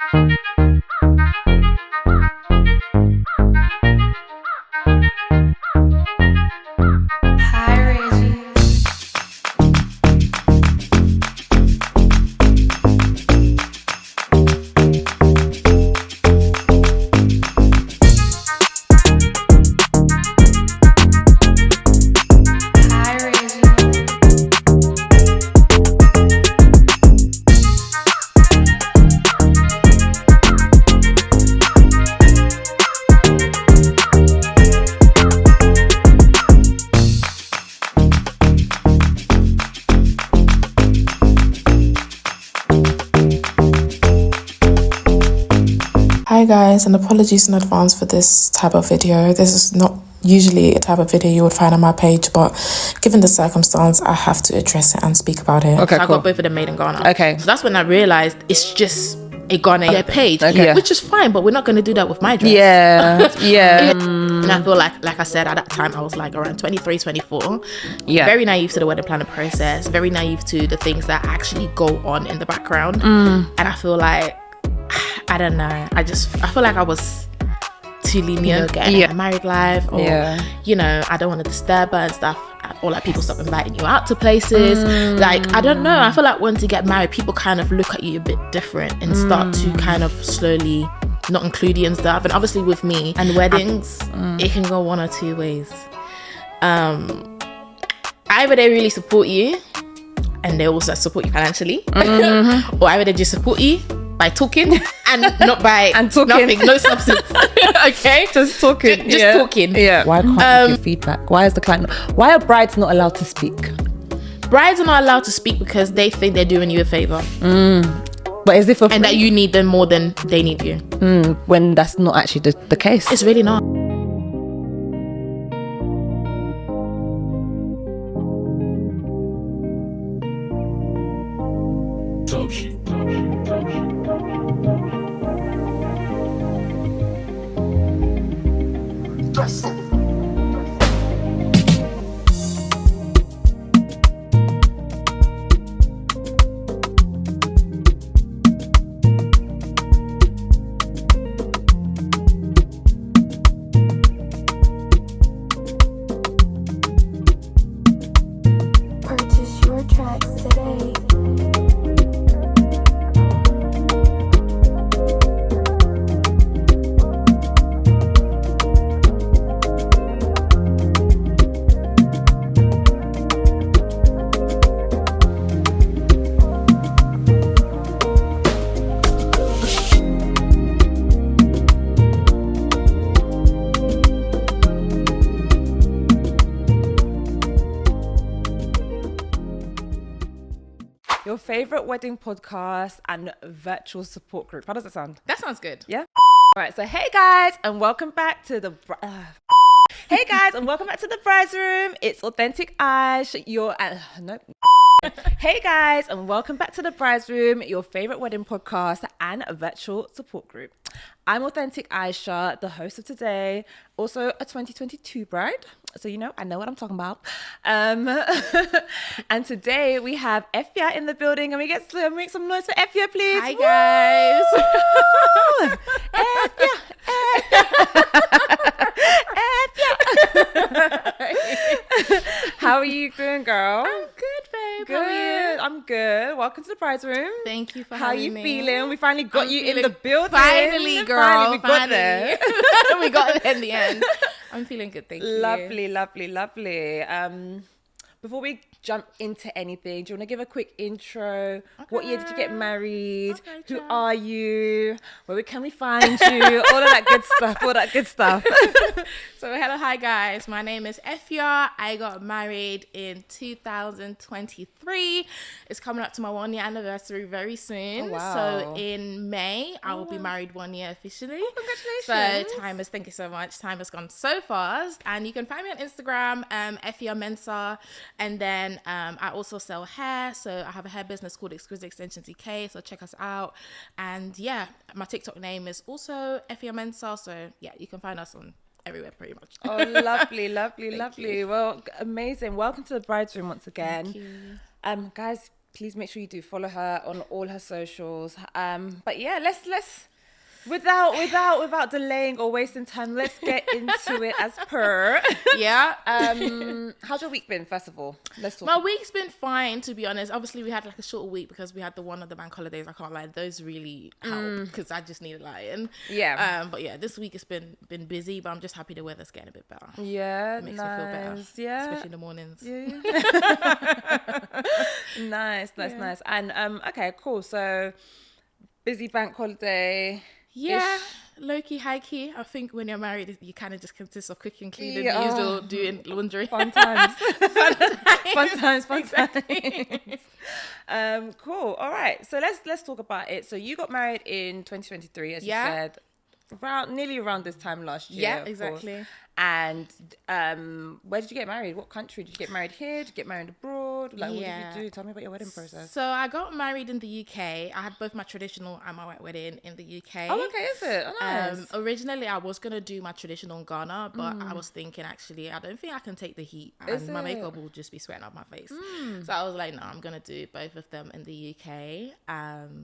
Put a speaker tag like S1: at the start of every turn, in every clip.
S1: Hi guys, and apologies in advance for this type of video. This is not usually a type of video you would find on my page, but given the circumstance, I have to address it and speak about it.
S2: Okay,
S3: so
S2: cool.
S3: I got both of them made in Ghana.
S2: Okay.
S3: So that's when I realized it's just a Ghana page,
S2: Okay.
S3: which is fine, but we're not going to do that with my dress.
S2: Yeah, yeah.
S3: And I feel like I said, at that time, I was like around 23, 24.
S2: Yeah.
S3: Very naive to the wedding planning process, very naive to the things that actually go on in the background. And I feel like, I don't know, I feel like I was too lenient getting a married life, or you know, I don't want to disturb her and stuff, or like people stop inviting you out to places. Like, I don't know, I feel like once you get married, people kind of look at you a bit different and start to kind of slowly not include you and stuff. And obviously with me and weddings, it can go one or two ways. Either they really support you and they also support you financially, or either they just support you by talking and not by nothing, no substance. Okay,
S2: Just talking.
S3: just talking.
S2: Yeah.
S4: Why can't you give feedback? Why is the client? Why are brides not allowed to speak?
S3: Brides are not allowed to speak because they think they're doing you a favor,
S4: But is it for
S3: and that you need them more than they need you.
S4: when that's not actually the case?
S3: It's really not.
S5: Purchase your tracks today.
S2: Your favorite wedding podcast and virtual support group. How does that sound?
S3: That sounds good.
S2: Yeah. Right. So hey guys, and welcome back to the. Hey guys, and welcome back to the Brides Room. It's authentic Aisha. Nope. Hey guys, and welcome back to the Brides Room, your favorite wedding podcast and virtual support group. I'm authentic Aisha, the host of today, also a 2022 bride. So you know, I know what I'm talking about. And today we have Effia in the building, and we get to make some noise for Effia, please.
S3: Hi guys.
S2: How are you doing, girl?
S3: I'm good, babe.
S2: Good.
S3: How are you?
S2: I'm good. Welcome to the Brides Room.
S3: Thank you for
S2: How
S3: having
S2: you
S3: me.
S2: feeling? We finally got
S3: I'm
S2: you in
S3: feeling-
S2: the building.
S3: Finally, girl.
S2: Finally, we got there.
S3: We got there in the end. I'm feeling good, thank you.
S2: Lovely, lovely, lovely. Before we jump into anything, do you want to give a quick intro? What year did you get married?
S3: Okay,
S2: Who
S3: child.
S2: are you? Where can we find you? All of that good stuff. All that good stuff.
S3: So hello, hi guys. My name is Effia. I got married in 2023. It's coming up to my 1 year anniversary very soon.
S2: Oh, wow.
S3: So in May, I will be married 1 year officially.
S2: Congratulations.
S3: So thank you so much. Time has gone so fast. And you can find me on Instagram, Effia Mensa. And then I also sell hair. So I have a hair business called Exquisite Extensions UK. So check us out. And yeah, my TikTok name is also Effia Mensa. So yeah, you can find us on everywhere pretty much.
S2: Oh, lovely, lovely, lovely. Well, amazing. Welcome to the Brides Room once again.
S3: Thank you.
S2: Guys, please make sure you do follow her on all her socials. But yeah, let's without delaying or wasting time, let's get into it as per.
S3: Yeah.
S2: How's your week been? First of all, let's talk.
S3: My week's been fine, to be honest. Obviously, we had like a short week because we had the one of the bank holidays. I can't lie, those really help because I just needed lying.
S2: Yeah.
S3: But yeah, this week it's been busy, but I'm just happy the weather's getting a bit better.
S2: Yeah,
S3: It makes me feel better.
S2: Yeah,
S3: Especially in the mornings.
S2: Yeah. nice. And okay, cool. So busy bank holiday.
S3: Yeah, low key, high key. I think when you're married, you kind of just consist of cooking, cleaning,
S2: Yeah.
S3: usual, doing laundry.
S2: Fun times. Fun times. Cool. All right. So let's talk about it. So you got married in 2023, as you said, nearly around this time last year.
S3: Yeah,
S2: of
S3: exactly.
S2: course. And where did you get married? What country did you get married here? Did you get married abroad? Like, what did you do? Tell me about your wedding process.
S3: So I got married in the UK. I had both my traditional and my white wedding in the UK.
S2: Oh, okay, is it? Oh, nice.
S3: Originally, I was gonna do my traditional in Ghana, but I was thinking actually, I don't think I can take the heat, and my makeup will just be sweating off my face. So I was like, no, I'm gonna do both of them in the UK.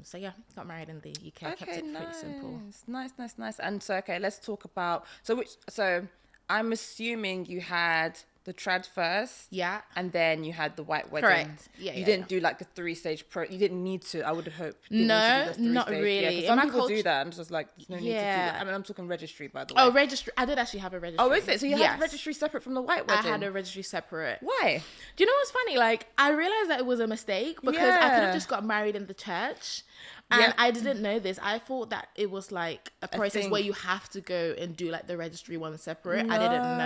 S3: So yeah, got married in the UK. Kept it pretty simple.
S2: Nice. And so okay, let's talk about so I'm assuming you had the trad first,
S3: Yeah.
S2: and then you had the white wedding.
S3: Correct. Yeah,
S2: you
S3: yeah,
S2: didn't
S3: yeah.
S2: do like the 3-stage pro. You didn't need to. I would hope.
S3: No, not really.
S2: Yeah, 'cause
S3: In
S2: some
S3: my
S2: people do
S3: culture-
S2: that. I'm just like, there's no need to do
S3: Yeah.
S2: that. I mean, I'm talking registry, by the way.
S3: Oh, registry. I did actually have a registry.
S2: Oh, is it? So you had
S3: Yes.
S2: the registry separate from the white
S3: I
S2: wedding?
S3: had a registry separate.
S2: Why?
S3: Do you know what's funny? Like, I realized that it was a mistake because I could
S2: Yeah.
S3: have just got married in the church. And
S2: Yeah.
S3: I didn't know this. I thought that it was like a process
S2: thing.
S3: where you have to go and do like the registry one separate. I didn't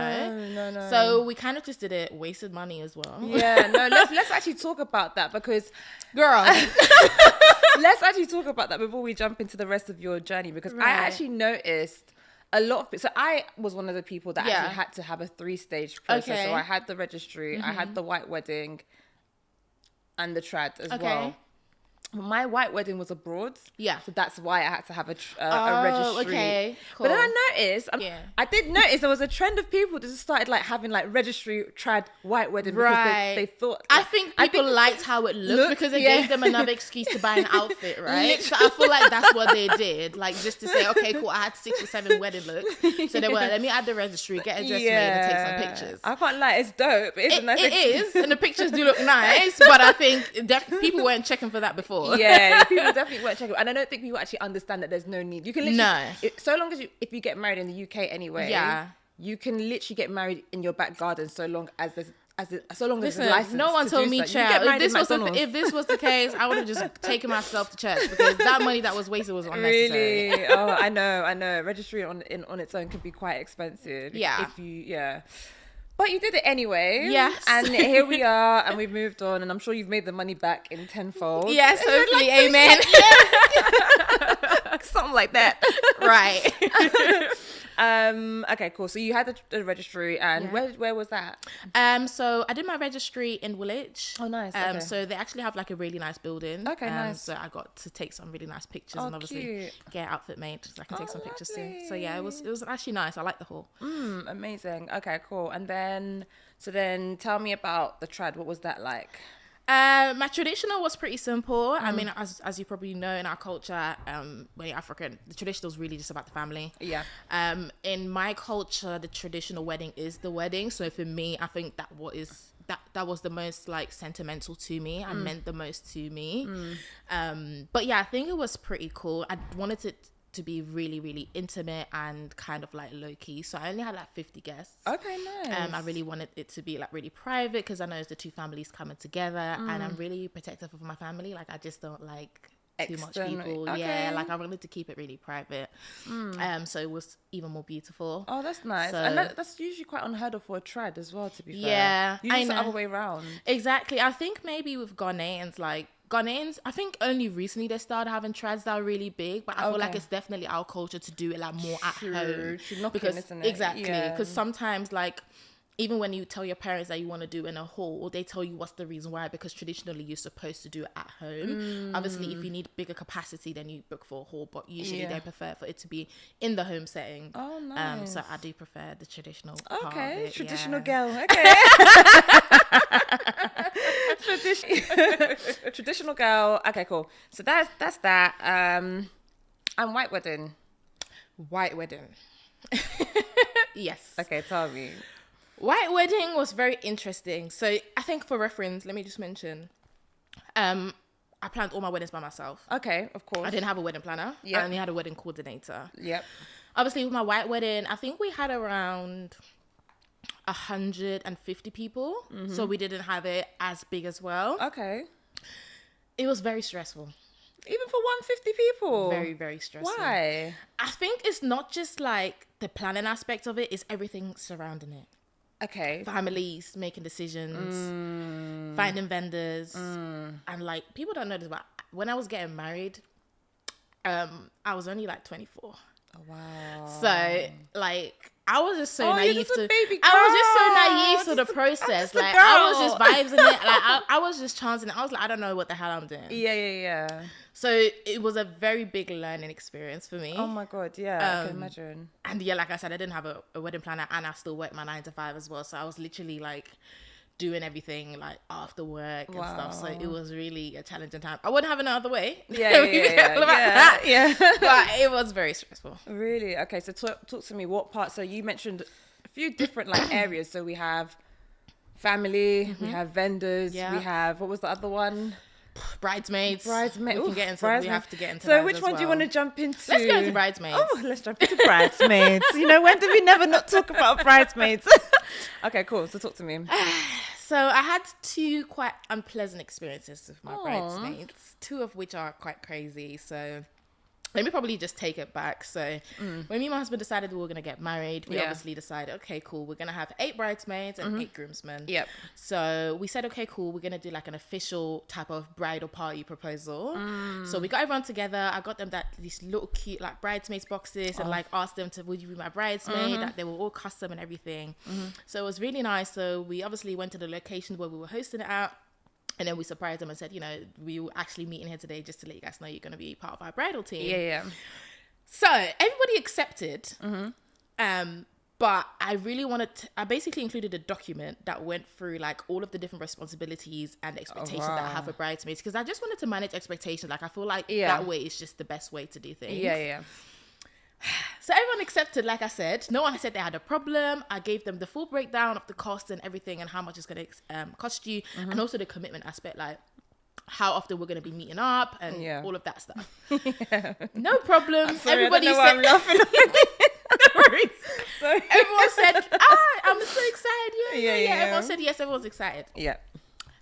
S3: know.
S2: No.
S3: So we kind of just did it, wasted money as well.
S2: Yeah, no, let's actually talk about that because,
S3: Girl.
S2: let's actually talk about that before we jump into the rest of your journey because I
S3: Right.
S2: actually noticed a lot of so I was one of the people that
S3: Yeah.
S2: actually had to have a 3-stage process.
S3: Okay.
S2: So I had the registry, I had the white wedding, and the trad as
S3: Okay.
S2: well. My white wedding was abroad.
S3: Yeah.
S2: So that's why I had to have a
S3: Oh,
S2: registry.
S3: okay,
S2: But then
S3: cool.
S2: I noticed, I did notice there was a trend of people that just started like having like registry, trad, white wedding because
S3: Right.
S2: they thought.
S3: I think people liked how it looked because it gave them another excuse to buy an outfit, right? So I feel like that's what they did, like just to say, okay, cool, I had 6 or 7 wedding looks, so they were like, let me add the registry, get a dress made, and take some pictures.
S2: I can't lie, it's dope. It is a nice
S3: It is, and the pictures do look nice, but I think people weren't checking for that before.
S2: Yeah, people definitely weren't checking, and I don't think people actually understand that there's no need. You can literally,
S3: No.
S2: so long as if you get married in the UK anyway,
S3: Yeah.
S2: you can literally get married in your back garden so long as there's so long as
S3: Listen,
S2: there's license.
S3: no one
S2: to
S3: told
S2: do
S3: me,
S2: so. You
S3: child,
S2: get married in
S3: if
S2: McDonald's.
S3: this was the case, I would have just taken myself to church because that money that was wasted was unnecessary.
S2: Really? Oh, I know. Registry on its own can be quite expensive.
S3: Yeah.
S2: But you did it anyway.
S3: Yes.
S2: And here we are, and we've moved on, and I'm sure you've made the money back in tenfold.
S3: Yes, hopefully, amen.
S2: Something like that.
S3: Right.
S2: Okay, cool. So you had the registry, and where was that?
S3: So I did my registry in Woolwich.
S2: Oh, nice. Okay.
S3: So they actually have like a really nice building.
S2: Okay, nice.
S3: So I got to take some really nice pictures
S2: Oh,
S3: and obviously
S2: cute.
S3: get an outfit made so I can take some pictures too.
S2: lovely.
S3: So yeah, it was actually nice. I like the haul.
S2: Amazing. Okay, cool. And then tell me about the trad. What was that like?
S3: My traditional was pretty simple. I mean, as you probably know, in our culture, when you're African, the traditional is really just about the family.
S2: Yeah.
S3: In my culture, the traditional wedding is the wedding. So for me, I think that was the most like sentimental to me. I meant the most to me. But yeah, I think it was pretty cool. I wanted it to be really, really intimate and kind of like low key. So I only had like 50 guests.
S2: Okay, nice.
S3: I really wanted it to be like really private because I know it's the two families coming together, and I'm really protective of my family. Like I just don't like too much
S2: External-
S3: people.
S2: okay.
S3: Yeah, like I wanted to keep it really private. So it was even more beautiful.
S2: Oh, that's nice.
S3: So-
S2: And that's usually quite unheard of for a trad as well, to be fair.
S3: Yeah,
S2: Usually
S3: I
S2: it's the
S3: know.
S2: other way around.
S3: Exactly. I think maybe with Ghanaians, I think only recently they started having trads that are really big, but I feel like
S2: Okay.
S3: it's definitely our culture to do it like more at
S2: True,
S3: home.
S2: true knocking,
S3: because
S2: isn't it?
S3: exactly,
S2: Yeah.
S3: because sometimes like even when you tell your parents that you want to do in a hall, they tell you what's the reason why, because traditionally you're supposed to do it at home. Obviously, if you need bigger capacity, then you book for a hall, but usually they prefer for it to be in the home setting.
S2: Oh, nice.
S3: So I do prefer the traditional part of
S2: Okay,
S3: it,
S2: traditional
S3: yeah.
S2: girl. Okay. Traditional girl. Okay, cool. So that's that. And white wedding.
S3: White wedding. Yes.
S2: Okay, tell me.
S3: White wedding was very interesting. So I think for reference, let me just mention, I planned all my weddings by myself.
S2: Okay, of course.
S3: I didn't have a wedding planner.
S2: Yep.
S3: I only had a wedding coordinator.
S2: Yep.
S3: Obviously, with my white wedding, I think we had around 150 people. So we didn't have it as big as well.
S2: Okay.
S3: It was very stressful.
S2: Even for 150 people.
S3: Very, very stressful.
S2: Why?
S3: I think it's not just like the planning aspect of it, it's everything surrounding it.
S2: Okay.
S3: Families making decisions, finding vendors, and like people don't know this, but when I was getting married, I was only like 24.
S2: Oh, wow.
S3: So like I was just so
S2: you're
S3: naive
S2: just a
S3: to.
S2: baby
S3: I was just so
S2: girl.
S3: naive to the
S2: Just a-
S3: process.
S2: just a
S3: Like I was just
S2: girl.
S3: vibes in it. Like I was just chancing it. I was like, I don't know what the hell I'm doing.
S2: Yeah.
S3: So it was a very big learning experience for me.
S2: Oh my God, yeah, I can imagine.
S3: And yeah, like I said, I didn't have a wedding planner, and I still worked my 9 to 5 as well. So I was literally like doing everything like after work and stuff. So it was really a challenging time. I wouldn't have it another way.
S2: Yeah.
S3: But it was very stressful.
S2: Really? Okay, so talk to me. What part? So you mentioned a few different like areas. So we have family, we have vendors,
S3: Yeah.
S2: we have, what was the other one?
S3: Bridesmaids.
S2: Bridesmaids.
S3: We can
S2: Ooh,
S3: get into.
S2: bridesmaids.
S3: We have to get into.
S2: So
S3: those
S2: which
S3: as
S2: one do you
S3: well.
S2: want to jump into?
S3: Let's go into bridesmaids.
S2: Oh, let's jump into bridesmaids. You know, when did we never not talk about bridesmaids? Okay, cool. So talk to me.
S3: So I had 2 quite unpleasant experiences with my bridesmaids, 2 of which are quite crazy. So let me probably just take it back. So when me and my husband decided we were going to get married, we obviously decided, okay, cool, we're going to have 8 bridesmaids and 8 groomsmen.
S2: Yep.
S3: So we said, okay, cool, we're going to do like an official type of bridal party proposal. So we got everyone together. I got them these little cute like bridesmaids boxes and like asked them to, would you be my bridesmaid? That they were all custom and everything. So it was really nice. So we obviously went to the location where we were hosting it at. And then we surprised them and said, you know, we were actually meeting here today just to let you guys know you're going to be part of our bridal team.
S2: Yeah.
S3: So everybody accepted. But I really I basically included a document that went through like all of the different responsibilities and expectations that I have for bridesmaids, because I just wanted to manage expectations. Like I feel like that way is just the best way to do things.
S2: Yeah.
S3: So everyone accepted, like I said. No one said they had a problem. I gave them the full breakdown of the cost and everything and how much it's going to cost you, and also the commitment aspect, like how often we're going to be meeting up and all of that stuff. No problem.
S2: Sorry,
S3: Everybody
S2: I don't know
S3: said,
S2: why I'm laughing.
S3: No worries. Everyone said, I'm so excited. Yeah. Everyone said yes, everyone's excited.
S2: Yeah.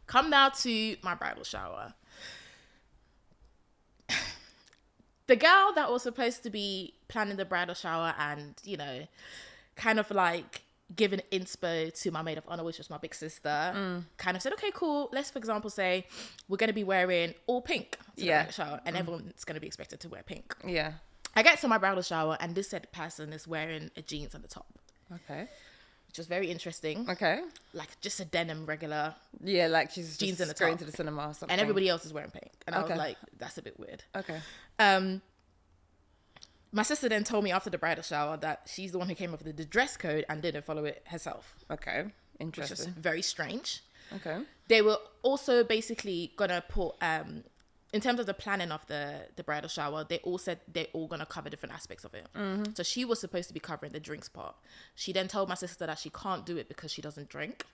S3: Come now to my bridal shower. The girl that was supposed to be planning the bridal shower and, you know, kind of like giving inspo to my maid of honor, which was my big sister, kind of said, okay, cool. Let's, for example, say we're going to be wearing all pink to the bridal shower, and everyone's going to be expected to wear pink.
S2: Yeah.
S3: I get to my bridal shower and this said person is wearing a jeans on the top,
S2: Okay.
S3: which was very interesting.
S2: Okay.
S3: Like just a denim regular,
S2: Yeah, like she's
S3: Jeans
S2: just
S3: in the
S2: going
S3: top.
S2: to the cinema or something.
S3: and everybody else is wearing pink. And I
S2: Okay.
S3: was like, that's a bit weird.
S2: Okay.
S3: My sister then told me after the bridal shower that she's the one who came up with the dress code and didn't follow it herself,
S2: Okay.
S3: which was
S2: Interesting.
S3: very strange.
S2: Okay.
S3: They were also basically gonna put in terms of the planning of the bridal shower, they all said they're all gonna cover different aspects of it. So she was supposed to be covering the drinks part. She then told my sister that she can't do it because she doesn't drink,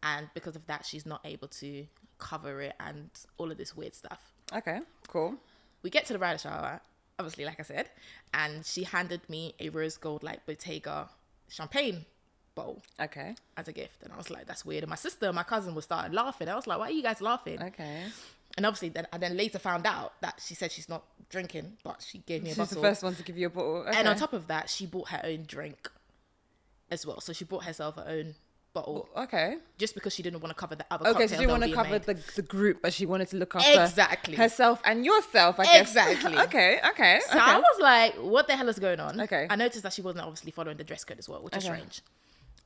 S3: and because of that she's not able to cover it and all of this weird stuff.
S2: Okay. Cool.
S3: We get to the bridal shower, obviously, like I said, and she handed me a rose gold like Bottega champagne bowl
S2: Okay.
S3: as a gift, and I was like, that's weird. And my sister and my cousin were started laughing. I was like, why are you guys laughing?
S2: Okay.
S3: And obviously I then later found out that she said she's not drinking, but she gave me a
S2: She's the
S3: bottle.
S2: first one to give you a bottle. Okay.
S3: And on top of that, she bought her own drink as well. So she bought herself her own bottle
S2: Okay.
S3: just because she didn't want to cover the other
S2: Okay,
S3: cocktails
S2: so she didn't want
S3: that
S2: to
S3: were
S2: cover
S3: being made.
S2: the group, but she wanted to look after
S3: Exactly.
S2: herself and yourself, I guess.
S3: Exactly.
S2: Okay.
S3: So I was like, what the hell is going on?
S2: Okay.
S3: I noticed that she wasn't obviously following the dress code as well, which is
S2: Okay.
S3: strange.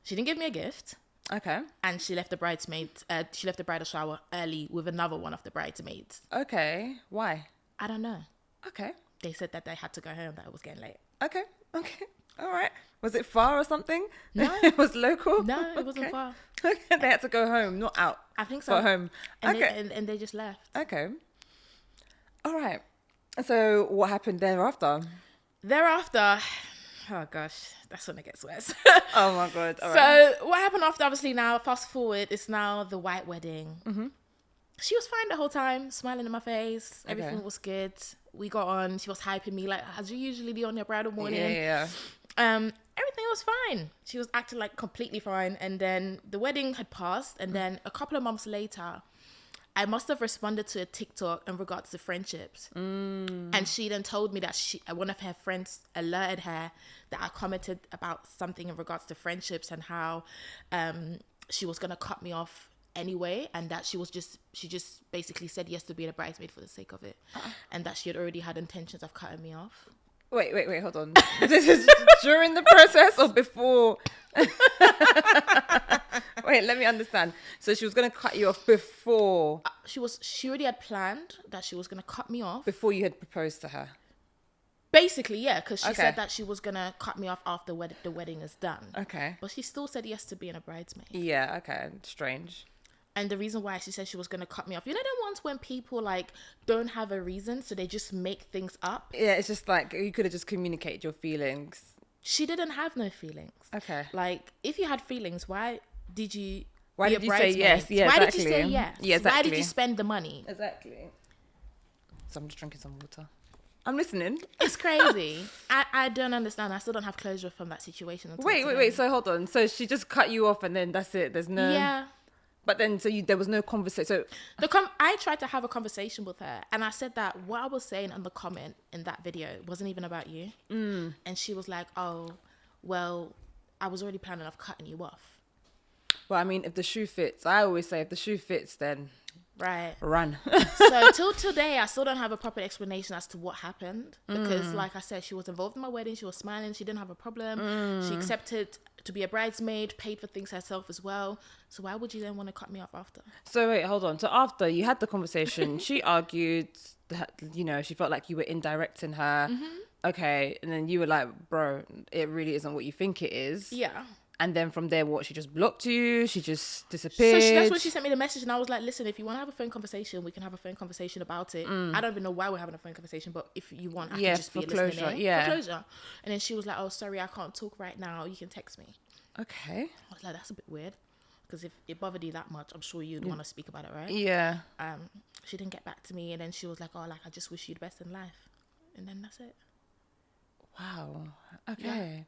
S3: She didn't give me a gift.
S4: Okay.
S3: And she left the bridal shower early with another one of the bridesmaids.
S4: Okay. Why?
S3: I don't know.
S4: Okay.
S3: They said that they had to go home, that it was getting late.
S4: Okay. All right. Was it far or something?
S3: No.
S4: It was local?
S3: No, it wasn't far.
S4: Okay. They had to go home, not out.
S3: I think so.
S4: But home.
S3: And
S4: Okay.
S3: and they just left.
S4: Okay. All right. So what happened thereafter?
S3: Thereafter, oh gosh, that's when it gets worse.
S4: Oh my God. All right.
S3: So what happened after, obviously now, fast forward, it's now the white wedding. Mm-hmm. She was fine the whole time, smiling in my face. Everything was good. We got on. She was hyping me like, as you usually do on your bridal morning.
S4: Yeah.
S3: Everything was fine. She was acting like completely fine. And then the wedding had passed. And then a couple of months later, I must have responded to a TikTok in regards to friendships. And she then told me that one of her friends alerted her that I commented about something in regards to friendships and how she was going to cut me off anyway, and that she just basically said yes to being a bridesmaid for the sake of it, and that she had already had intentions of cutting me off.
S4: Wait, hold on. This is during the process or before? Wait, let me understand. So she was going to cut you off before?
S3: She already had planned that she was going to cut me off.
S4: Before you had proposed to her?
S3: Basically, yeah, because she
S4: Okay.
S3: said that she was going to cut me off after the wedding is done.
S4: Okay.
S3: But she still said yes to being a bridesmaid.
S4: Yeah, okay. Strange.
S3: And the reason why she said she was going to cut me off, you know the ones when people like don't have a reason, so they just make things up?
S4: Yeah, it's just like you could have just communicated your feelings.
S3: She didn't have no feelings.
S4: Okay.
S3: Like, if you had feelings, why did you
S4: Why
S3: be a
S4: did you say
S3: bridesmaid?
S4: yes? Yeah,
S3: why
S4: exactly.
S3: did you say yes?
S4: Yeah,
S3: Why did
S4: exactly.
S3: you spend the money?
S4: Exactly. So I'm just drinking some water. I'm listening.
S3: It's crazy. I don't understand. I still don't have closure from that situation. until
S4: Wait.
S3: today.
S4: So hold on. So she just cut you off and then that's it. There's no...
S3: Yeah.
S4: But then, there was no conversation. So
S3: I tried to have a conversation with her, and I said that what I was saying in the comment in that video wasn't even about you. And she was like, "Oh, well, I was already planning on cutting you off."
S4: well, I mean, if the shoe fits, I always say if the shoe fits, then
S3: Right.
S4: run.
S3: So till today, I still don't have a proper explanation as to what happened, because like I said, she was involved in my wedding. She was smiling. She didn't have a problem. She accepted to be a bridesmaid, paid for things herself as well. So why would you then want to cut me off after?
S4: So wait, hold on. So after you had the conversation, she argued that, she felt like you were indirecting her. Okay. And then you were like, bro, it really isn't what you think it is.
S3: Yeah.
S4: And then from there, what? She just blocked you? She just disappeared?
S3: So that's when she sent me the message, and I was like, listen, if you want to have a phone conversation, we can have a phone conversation about it. I don't even know why we're having a phone conversation, but if you want, I can just be
S4: for
S3: listening
S4: closure.
S3: in.
S4: Yeah.
S3: For closure. And then she was like, oh, sorry, I can't talk right now. You can text me.
S4: Okay.
S3: I was like, that's a bit weird. Because if it bothered you that much, I'm sure you'd want to speak about it, right?
S4: Yeah.
S3: She didn't get back to me, and then she was like, oh, like, I just wish you the best in life. And then that's it.
S4: Wow. Okay.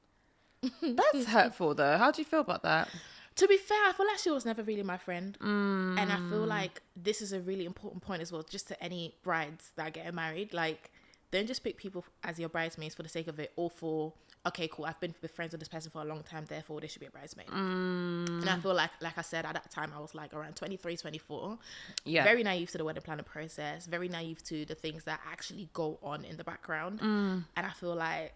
S4: That's hurtful though. How do you feel about that?
S3: To be fair, I feel like she was never really my friend. And I feel like this is a really important point as well, just to any brides that are getting married. Like, don't just pick people as your bridesmaids for the sake of it, or for, okay, cool, I've been with friends with this person for a long time, therefore they should be a bridesmaid. And I feel like I said, at that time, I was like around 23, 24.
S4: Yeah.
S3: Very naive to the wedding planning process, very naive to the things that actually go on in the background. And I feel like,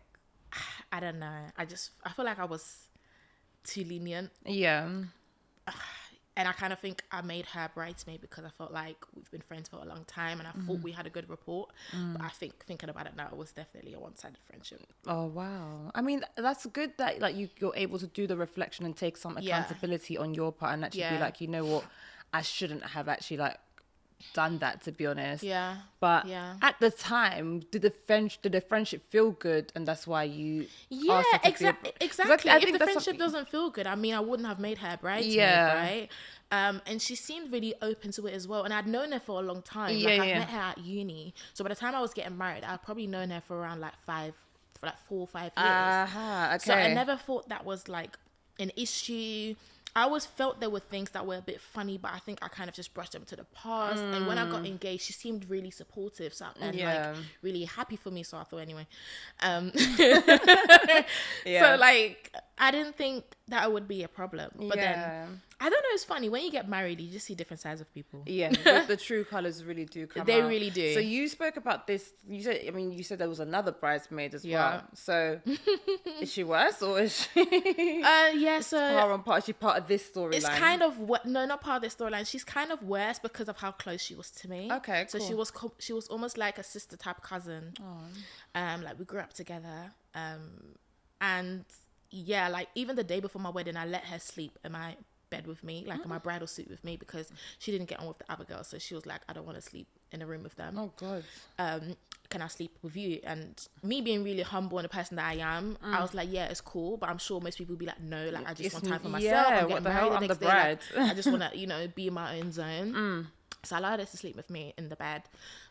S3: I don't know, I feel like I was too lenient.
S4: Yeah.
S3: And I kind of think I made her bridesmaid because I felt like we've been friends for a long time, and I thought we had a good rapport. But I think, thinking about it now, it was definitely a one-sided friendship.
S4: Oh, wow. I mean, that's good that like you're able to do the reflection and take some accountability on your part and actually be like, you know what, I shouldn't have actually like done that, to be honest.
S3: Yeah.
S4: But
S3: Yeah.
S4: at the time, did the friendship feel good, and that's why you
S3: Yeah,
S4: asked her to be a-
S3: exactly.
S4: I
S3: If
S4: think
S3: the
S4: that's
S3: friendship
S4: something-
S3: doesn't feel good, I mean, I wouldn't have made her a bridesmaid,
S4: Yeah.
S3: right? And she seemed really open to it as well. And I'd known her for a long time.
S4: Yeah,
S3: like, I
S4: yeah.
S3: met her at uni. So by the time I was getting married, I'd probably known her for around like 4 or 5 years.
S4: Okay.
S3: So I never thought that was like an issue. I always felt there were things that were a bit funny, but I think I kind of just brushed them to the past. And when I got engaged, she seemed really supportive and like really happy for me. So I thought anyway. So like, I didn't think that would be a problem. But then I don't know. It's funny when you get married, you just see different sides of people.
S4: Yeah, the true colors really do come out.
S3: They really do.
S4: So you spoke about this. You said there was another bridesmaid as
S3: Yeah.
S4: well. So is she worse or is she?
S3: Yeah. So
S4: Is she part of this storyline?
S3: it's kind of no, not part of this storyline. She's kind of worse because of how close she was to me.
S4: Okay,
S3: So
S4: cool.
S3: she was almost like a sister type cousin. Like we grew up together. And yeah, like even the day before my wedding, I let her sleep in my bed with me, like in my bridal suit with me, because she didn't get on with the other girls. So she was like, I don't want to sleep in a room with them.
S4: Oh God.
S3: Can I sleep with you? And me being really humble and the person that I am, I was like, yeah, it's cool, but I'm sure most people would be like, no, like I just want time for myself.
S4: Yeah,
S3: I'm
S4: what
S3: getting
S4: the
S3: married
S4: hell?
S3: the
S4: I'm
S3: next
S4: the
S3: day.
S4: bride.
S3: Like, I just want to, be in my own zone. So I allowed her to sleep with me in the bed,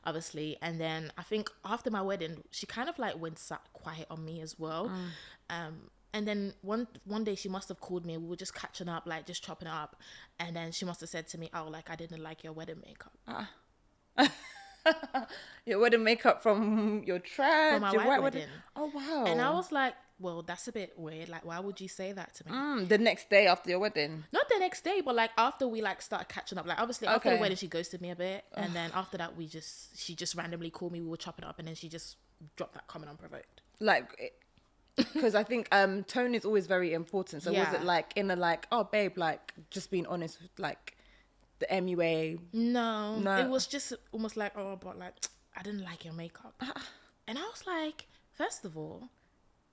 S3: obviously. And then I think after my wedding, she kind of like went sat quiet on me as well. And then one day she must have called me. We were just catching up, like just chopping up. And then she must have said to me, oh, like I didn't like your wedding makeup.
S4: Your wedding makeup from your trad?
S3: For my
S4: your
S3: white wedding.
S4: Oh wow.
S3: And I was like, well, that's a bit weird. Like, why would you say that to me?
S4: The next day after your wedding.
S3: Not the next day, but like after we like started catching up. Like obviously after the
S4: Okay.
S3: wedding, she ghosted me a bit, and then after that, she just randomly called me. We were chopping up, and then she just dropped that comment unprovoked.
S4: Like, because I think tone is always very important. So was
S3: Yeah.
S4: it like in a like, oh babe, like just being honest with like the MUA?
S3: No,
S4: No.
S3: it was just almost like, oh, but like I didn't like your makeup, and I was like, first of all,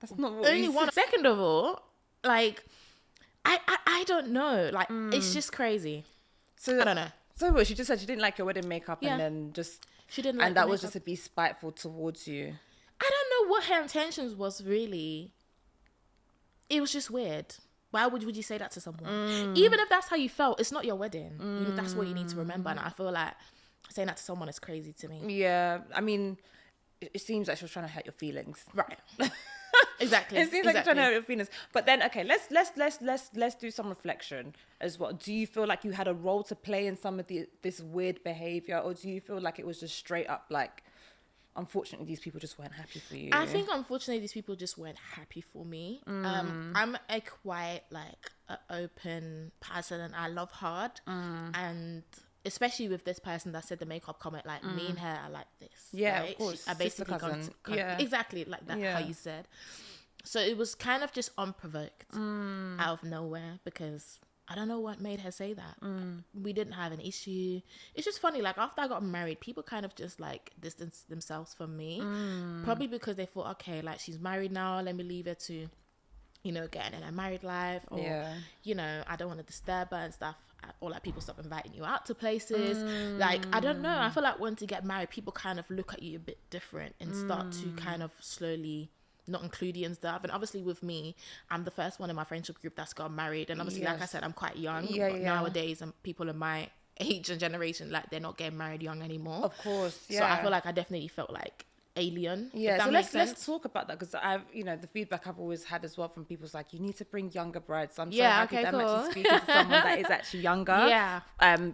S4: That's not what
S3: only
S4: you
S3: one.
S4: said.
S3: Second of all, like I don't know, like it's just crazy.
S4: So
S3: I don't know.
S4: So what? She just said she didn't like your wedding makeup,
S3: Yeah.
S4: and then just
S3: She didn't like
S4: and
S3: the
S4: that was
S3: makeup.
S4: just to be spiteful towards you.
S3: I don't know what her intentions was really. It was just weird. Why would you say that to someone? Even if that's how you felt, it's not your wedding. That's what you need to remember. And I feel like saying that to someone is crazy to me.
S4: Yeah, I mean, it seems like she was trying to hurt your feelings.
S3: Right. Exactly.
S4: It seems like you're trying to hurt your feelings. But then, okay, let's do some reflection as well. Do you feel like you had a role to play in some of this weird behavior, or do you feel like it was just straight up like, unfortunately, these people just weren't happy for you?
S3: I think unfortunately these people just weren't happy for me. I'm a quite like an open person, and I love hard, and especially with this person that said the makeup comment, like me and her are like this.
S4: Yeah,
S3: right?
S4: of course.
S3: I basically
S4: Sister cousin. Yeah.
S3: exactly like that.
S4: Yeah.
S3: How you said. So it was kind of just unprovoked, out of nowhere, because I don't know what made her say that. We didn't have an issue. It's just funny, like after I got married, people kind of just like distanced themselves from me, probably because they thought, okay, like she's married now, let me leave her to, get in a married life, or I don't want to disturb her and stuff, or like people stop inviting you out to places. Like I don't know, I feel like once you get married, people kind of look at you a bit different and start to kind of slowly not include you and stuff. And obviously with me, I'm the first one in my friendship group that's got married, and obviously like I said, I'm quite young. But nowadays, and people in my age and generation, like they're not getting married young anymore.
S4: Of course, yeah.
S3: So I feel like I definitely felt like alien.
S4: Yeah,
S3: if
S4: so
S3: that makes
S4: let's
S3: sense.
S4: talk about that, because I've the feedback I've always had as well from people is like, you need to bring younger brides. So I'm so happy that I'm actually speaking to someone that is actually younger.
S3: Yeah.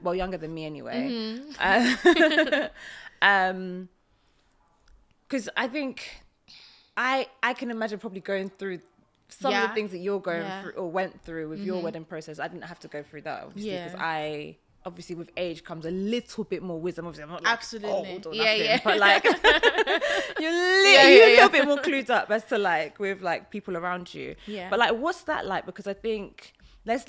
S4: Well, younger than me anyway. Because I think I can imagine probably going through some of the things that you're going through or went through with your wedding process. I didn't have to go through that, obviously, because I obviously with age comes a little bit more wisdom. Obviously, I'm not like
S3: Absolutely.
S4: old or
S3: Yeah,
S4: nothing,
S3: yeah.
S4: but like you're a little bit more clued up as to like with like people around you.
S3: Yeah.
S4: But like, what's that like? Because I think let's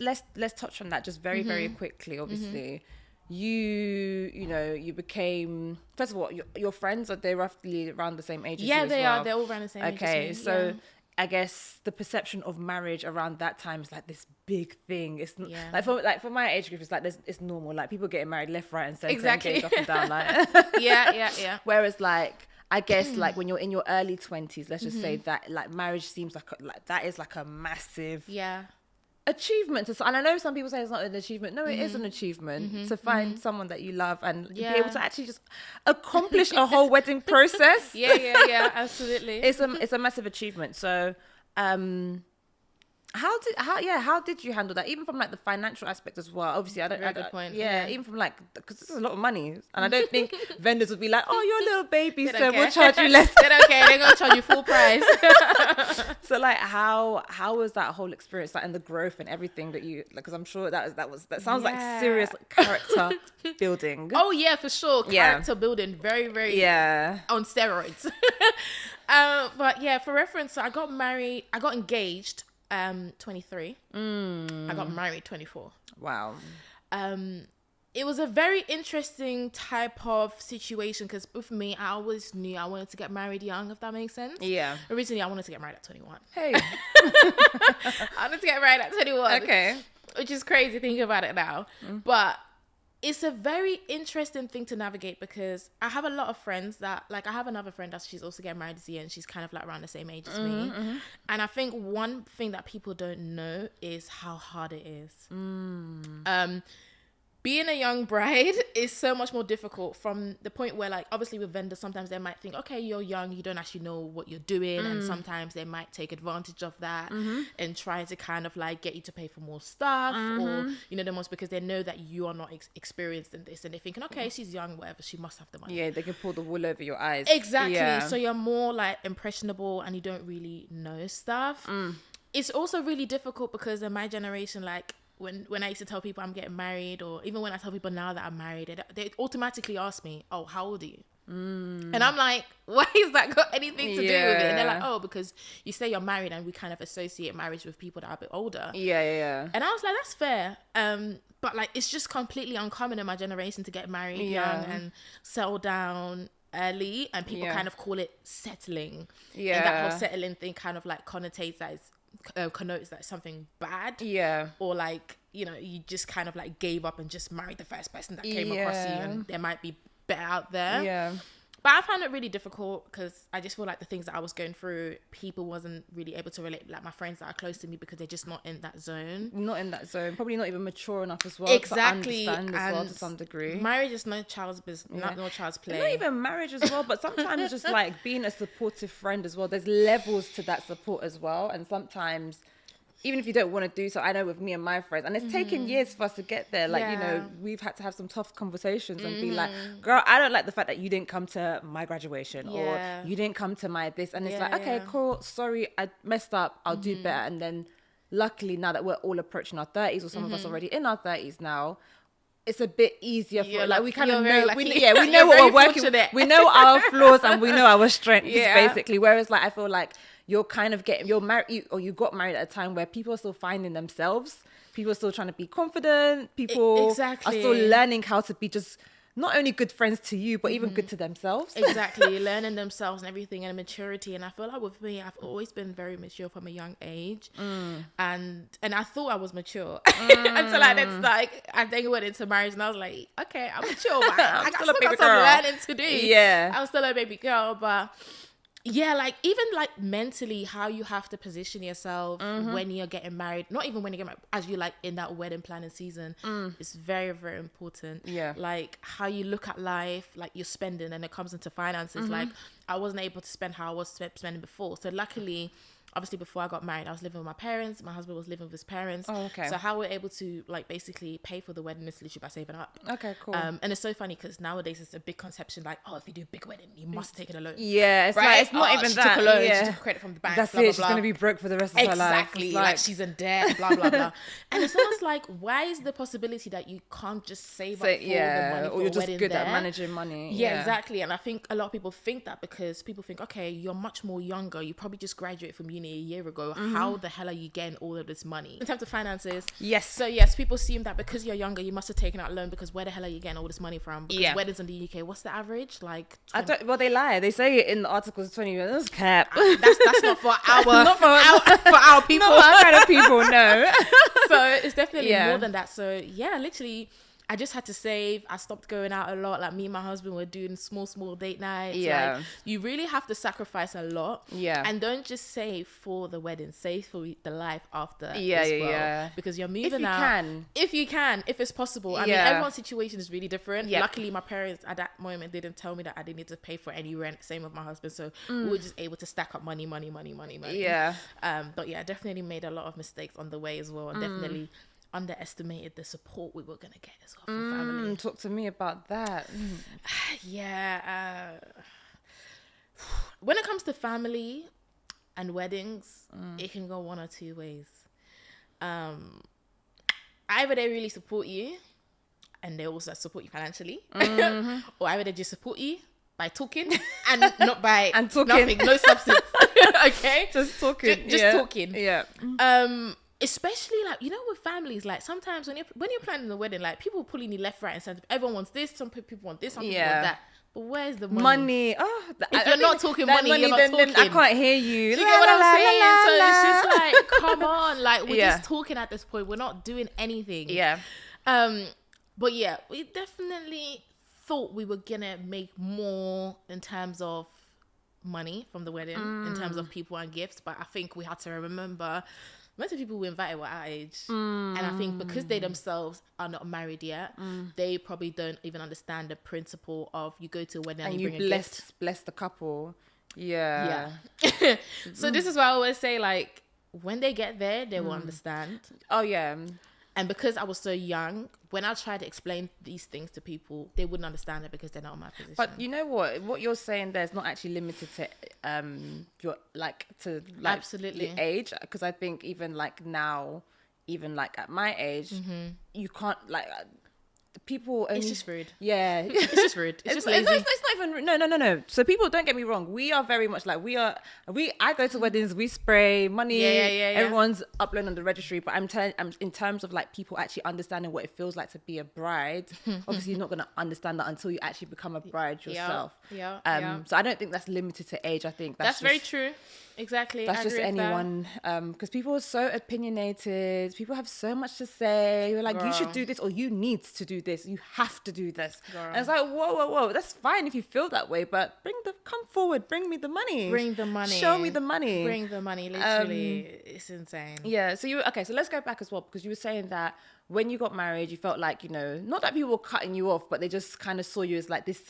S4: touch on that just very very quickly. Obviously, you became, first of all, your friends, are they roughly around the same age as you as
S3: they
S4: well?
S3: are. They're all around the same age as
S4: Okay,
S3: me.
S4: so
S3: Yeah.
S4: I guess the perception of marriage around that time is like this big thing. It's
S3: Yeah.
S4: for my age group, it's like it's normal. Like people getting married left, right, and center,
S3: Exactly.
S4: engaged up and down. Like
S3: yeah.
S4: whereas like I guess like when you're in your early 20s, let's just say that like marriage seems like that is like a massive
S3: Yeah.
S4: achievement. And I know some people say it's not an achievement. No, it is an achievement to find someone that you love and be able to actually just accomplish a whole wedding process.
S3: Yeah, absolutely.
S4: It's a massive achievement. So I How did you handle that? Even from like the financial aspect as well. Obviously, I don't.
S3: Very good point.
S4: Yeah,
S3: Yeah.
S4: even from like because this is a lot of money, and I don't think vendors would be like, "Oh, you're a little baby,
S3: They
S4: so
S3: don't
S4: we'll
S3: care.
S4: charge you less."
S3: They don't care. They're gonna charge you full price.
S4: So like, how was that whole experience like, and the growth and everything that you like? Because I'm sure that sounds like
S3: Yeah.
S4: serious character building.
S3: Oh yeah, for sure.
S4: Yeah.
S3: Character building, very, very
S4: Yeah.
S3: on steroids. But yeah, for reference, so I got engaged 23. I got married 24.
S4: Wow.
S3: It was a very interesting type of situation because with me, I always knew I wanted to get married young, if that makes sense.
S4: Yeah.
S3: Originally, I wanted to get married at 21.
S4: Hey.
S3: I wanted to get married at 21.
S4: Okay.
S3: Which is crazy thinking about it now. But it's a very interesting thing to navigate because I have a lot of friends that, like, I have another friend that she's also getting married this year and she's kind of like around the same age as me. And I think one thing that people don't know is how hard it is. Being a young bride is so much more difficult from the point where, like, obviously with vendors, sometimes they might think, okay, you're young, you don't actually know what you're doing. And sometimes they might take advantage of that and try to kind of like get you to pay for more stuff or, you know, the most because they know that you are not experienced in this. And they're thinking, okay, she's young, whatever, she must have the money.
S4: Yeah, they can pull the wool over your eyes.
S3: Exactly.
S4: Yeah.
S3: So you're more like impressionable and you don't really know stuff. It's also really difficult because in my generation, like, when I used to tell people I'm getting married, or even when I tell people now that I'm married, they automatically ask me, oh, how old are you? And I'm like, why has that got anything to do with it? And they're like, oh, because you say you're married and we kind of associate marriage with people that are a bit older.
S4: Yeah.
S3: And I was like, that's fair. But like, it's just completely uncommon in my generation to get married young and settle down early, and people kind of call it settling.
S4: Yeah.
S3: And that whole settling thing kind of like connotes that it's something bad.
S4: Yeah.
S3: Or like, you know, you just kind of like gave up and just married the first person that came across you, and there might be better out there.
S4: Yeah.
S3: But I found it really difficult because I just feel like the things that I was going through, people wasn't really able to relate, like my friends that are close to me, because they're just not in that zone.
S4: Not in that zone. Probably not even mature enough as well
S3: Exactly.
S4: to understand as well
S3: And
S4: to some degree.
S3: Marriage is no child's business, no child's play.
S4: Not even marriage as well, but sometimes just like being a supportive friend as well. There's levels to that support as well. And sometimes, even if you don't want to do so, I know with me and my friends, and it's taken years for us to get there. Like, you know, we've had to have some tough conversations and be like, girl, I don't like the fact that you didn't come to my graduation or you didn't come to my this. And it's like, okay, cool. Sorry, I messed up. I'll do better. And then luckily now that we're all approaching our 30s, or some of us already in our 30s now, it's a bit easier for like we kind of know we know what we're working with. We know our flaws and we know our strengths basically. Whereas like I feel like you're kind of you're married or you got married at a time where people are still finding themselves. People are still trying to be confident. People are still learning how to be just not only good friends to you, but even good to themselves.
S3: Exactly, learning themselves and everything, and maturity. And I feel like with me, I've always been very mature from a young age, and I thought I was mature until I then I think went into marriage, and I was like, okay, I'm mature, but I still got some learning to do.
S4: Yeah,
S3: I was still a baby girl, but. Yeah, like even like mentally, how you have to position yourself when you're getting married, not even when you get married, as you like in that wedding planning season, is very, very important.
S4: Yeah.
S3: Like how you look at life, like you're spending, and it comes into finances. Like I wasn't able to spend how I was spending before. So luckily, obviously before I got married, I was living with my parents. My husband was living with his parents.
S4: Oh, okay.
S3: So how we're able to like basically pay for the wedding is literally by saving up.
S4: Okay, cool.
S3: And it's so funny because nowadays it's a big conception like, oh, if you do a big wedding, you must take it a loan.
S4: Yeah, it's
S3: right?
S4: like it's not even
S3: she
S4: that.
S3: Took a loan,
S4: yeah.
S3: She took credit from the bank.
S4: That's
S3: blah,
S4: it.
S3: Blah,
S4: She's
S3: blah.
S4: gonna be broke for the rest of her life.
S3: Exactly. Like she's in debt. Blah blah blah. And it's almost like, why is the possibility that you can't just save up for the money for
S4: or you're just
S3: wedding
S4: good
S3: there?
S4: at managing money.
S3: Yeah, exactly. And I think a lot of people think that because people think, okay, you're much more younger. You probably just graduated from uni a year ago. How the hell are you getting all of this money? In terms of finances,
S4: yes.
S3: So yes, people assume that because you're younger, you must have taken out a loan, because where the hell are you getting all this money from? Because weddings in the UK, what's the average? Like 20...
S4: Well, they lie. They say it in the articles 20 minutes. Cap.
S3: That's not for our
S4: not for
S3: our people.
S4: Not for our kind of people, no.
S3: So it's definitely more than that. So yeah, literally I just had to save. I stopped going out a lot. Like me and my husband were doing small date nights.
S2: Yeah.
S3: Like, you really have to sacrifice a lot.
S2: Yeah.
S3: And don't just save for the wedding. Save for the life after
S2: Yeah,
S3: as
S2: yeah,
S3: well.
S2: yeah.
S3: Because you're moving
S2: you
S3: out.
S2: can.
S3: If it's possible. I mean,
S2: Yeah.
S3: everyone's situation is really different.
S2: Yeah.
S3: Luckily, my parents at that moment didn't tell me that I didn't need to pay for any rent. Same with my husband. So we were just able to stack up money.
S2: Yeah.
S3: But yeah, I definitely made a lot of mistakes on the way as well. And definitely underestimated the support we were gonna get as well from family.
S2: Talk to me about that.
S3: Yeah, when it comes to family and weddings, it can go one or two ways. Either they really support you and they also support you financially, or either they just support you by talking and not by
S2: And talking.
S3: nothing, no substance. Okay,
S2: Just talking.
S3: just talking.
S2: Yeah.
S3: Especially like, you know, with families, like sometimes when you're planning the wedding, like people pulling you left, right, and center. Everyone wants this. Some people want this. Some people want that. But where's the money?
S2: Money. Oh,
S3: If you're not talking money, you're not
S2: then
S3: talking.
S2: I can't hear you.
S3: Do you get what I'm saying? So it's just like, come on, like we're
S2: Yeah.
S3: just talking at this point. We're not doing anything.
S2: Yeah.
S3: But yeah, we definitely thought we were gonna make more in terms of money from the wedding, in terms of people and gifts. But I think we had to remember most of the people we invited were our age, and I think because they themselves are not married yet, they probably don't even understand the principle of you go to a wedding and,
S2: And
S3: you
S2: you
S3: bring a gift.
S2: bless the couple. Yeah.
S3: Yeah. So this is why I always say, like, when they get there, they will understand.
S2: Oh yeah.
S3: And because I was so young, when I tried to explain these things to people, they wouldn't understand it because they're not in my position.
S2: But you know what you're saying there is not actually limited to your
S3: Absolutely.
S2: the age, because I think even like now, even like at my age, you can't like people only,
S3: it's just rude.
S2: Yeah.
S3: It's just rude. It's just lazy.
S2: It's not even no. So people, don't get me wrong. We are very much like I go to weddings, we spray money.
S3: Yeah.
S2: Everyone's uploading on the registry. But I'm in terms of like people actually understanding what it feels like to be a bride. Obviously, you're not gonna understand that until you actually become a bride yourself.
S3: Yeah.
S2: So I don't think that's limited to age. I think
S3: That's very true. Exactly.
S2: that's
S3: I
S2: just
S3: agree with that.
S2: anyone, because people are so opinionated. People have so much to say. You're like, you should do this, or you need to do this. You have to do this. And it's like, whoa. That's fine if you feel that way, but come forward. Bring me the money.
S3: Bring the money.
S2: Show me the money.
S3: Bring the money. Literally, it's insane.
S2: Yeah. So so let's go back as well, because you were saying that when you got married, you felt like, not that people were cutting you off, but they just kind of saw you as like this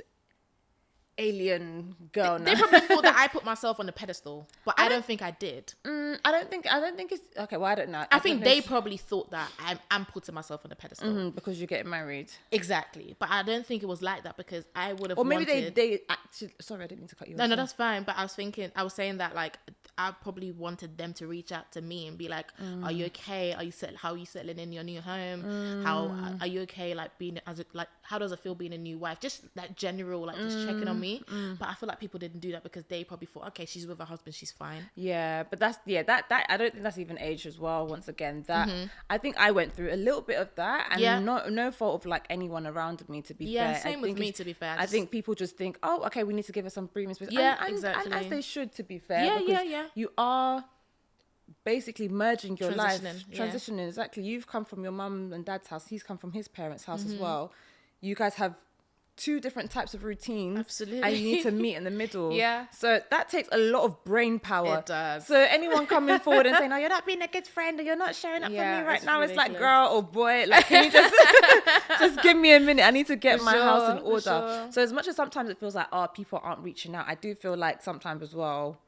S2: alien girl.
S3: They probably thought that I put myself on the pedestal, but I don't think I did.
S2: I don't think it's okay. Well, I don't know.
S3: I think they probably thought that I'm putting myself on the pedestal.
S2: because you're getting married.
S3: Exactly, but I don't think it was like that because I would have.
S2: Or maybe
S3: wanted...
S2: they actually. Sorry, I didn't mean to cut you off.
S3: No, that's fine. But I was saying that like I probably wanted them to reach out to me and be like, "Are you okay? How are you settling in your new home? How are you okay? Like being how does it feel being a new wife? Just that general, like just checking on me." But I feel like people didn't do that because they probably thought, okay, she's with her husband, she's fine.
S2: Yeah, but that I don't think that's even age as well. Once again, that I think I went through a little bit of that, and no fault of like anyone around me, to be fair.
S3: Yeah, same with me, to be fair.
S2: I think people just think, oh, okay, we need to give her some breathing space.
S3: Yeah,
S2: and
S3: exactly.
S2: And as they should, to be fair.
S3: Yeah.
S2: You are basically merging your life,
S3: yeah.
S2: transitioning. Exactly. You've come from your mum and dad's house. He's come from his parents' house as well. You guys have two different types of routines.
S3: Absolutely.
S2: And you need to meet in the middle.
S3: Yeah.
S2: So that takes a lot of brain power.
S3: It does.
S2: So anyone coming forward and saying, "Oh, you're not being a good friend, or you're not showing up for me right
S3: it's
S2: now," it's like,
S3: ridiculous.
S2: girl or boy, like, can you just give me a minute? I need to get my house in order.
S3: Sure.
S2: So as much as sometimes it feels like, oh, people aren't reaching out, I do feel like sometimes as well,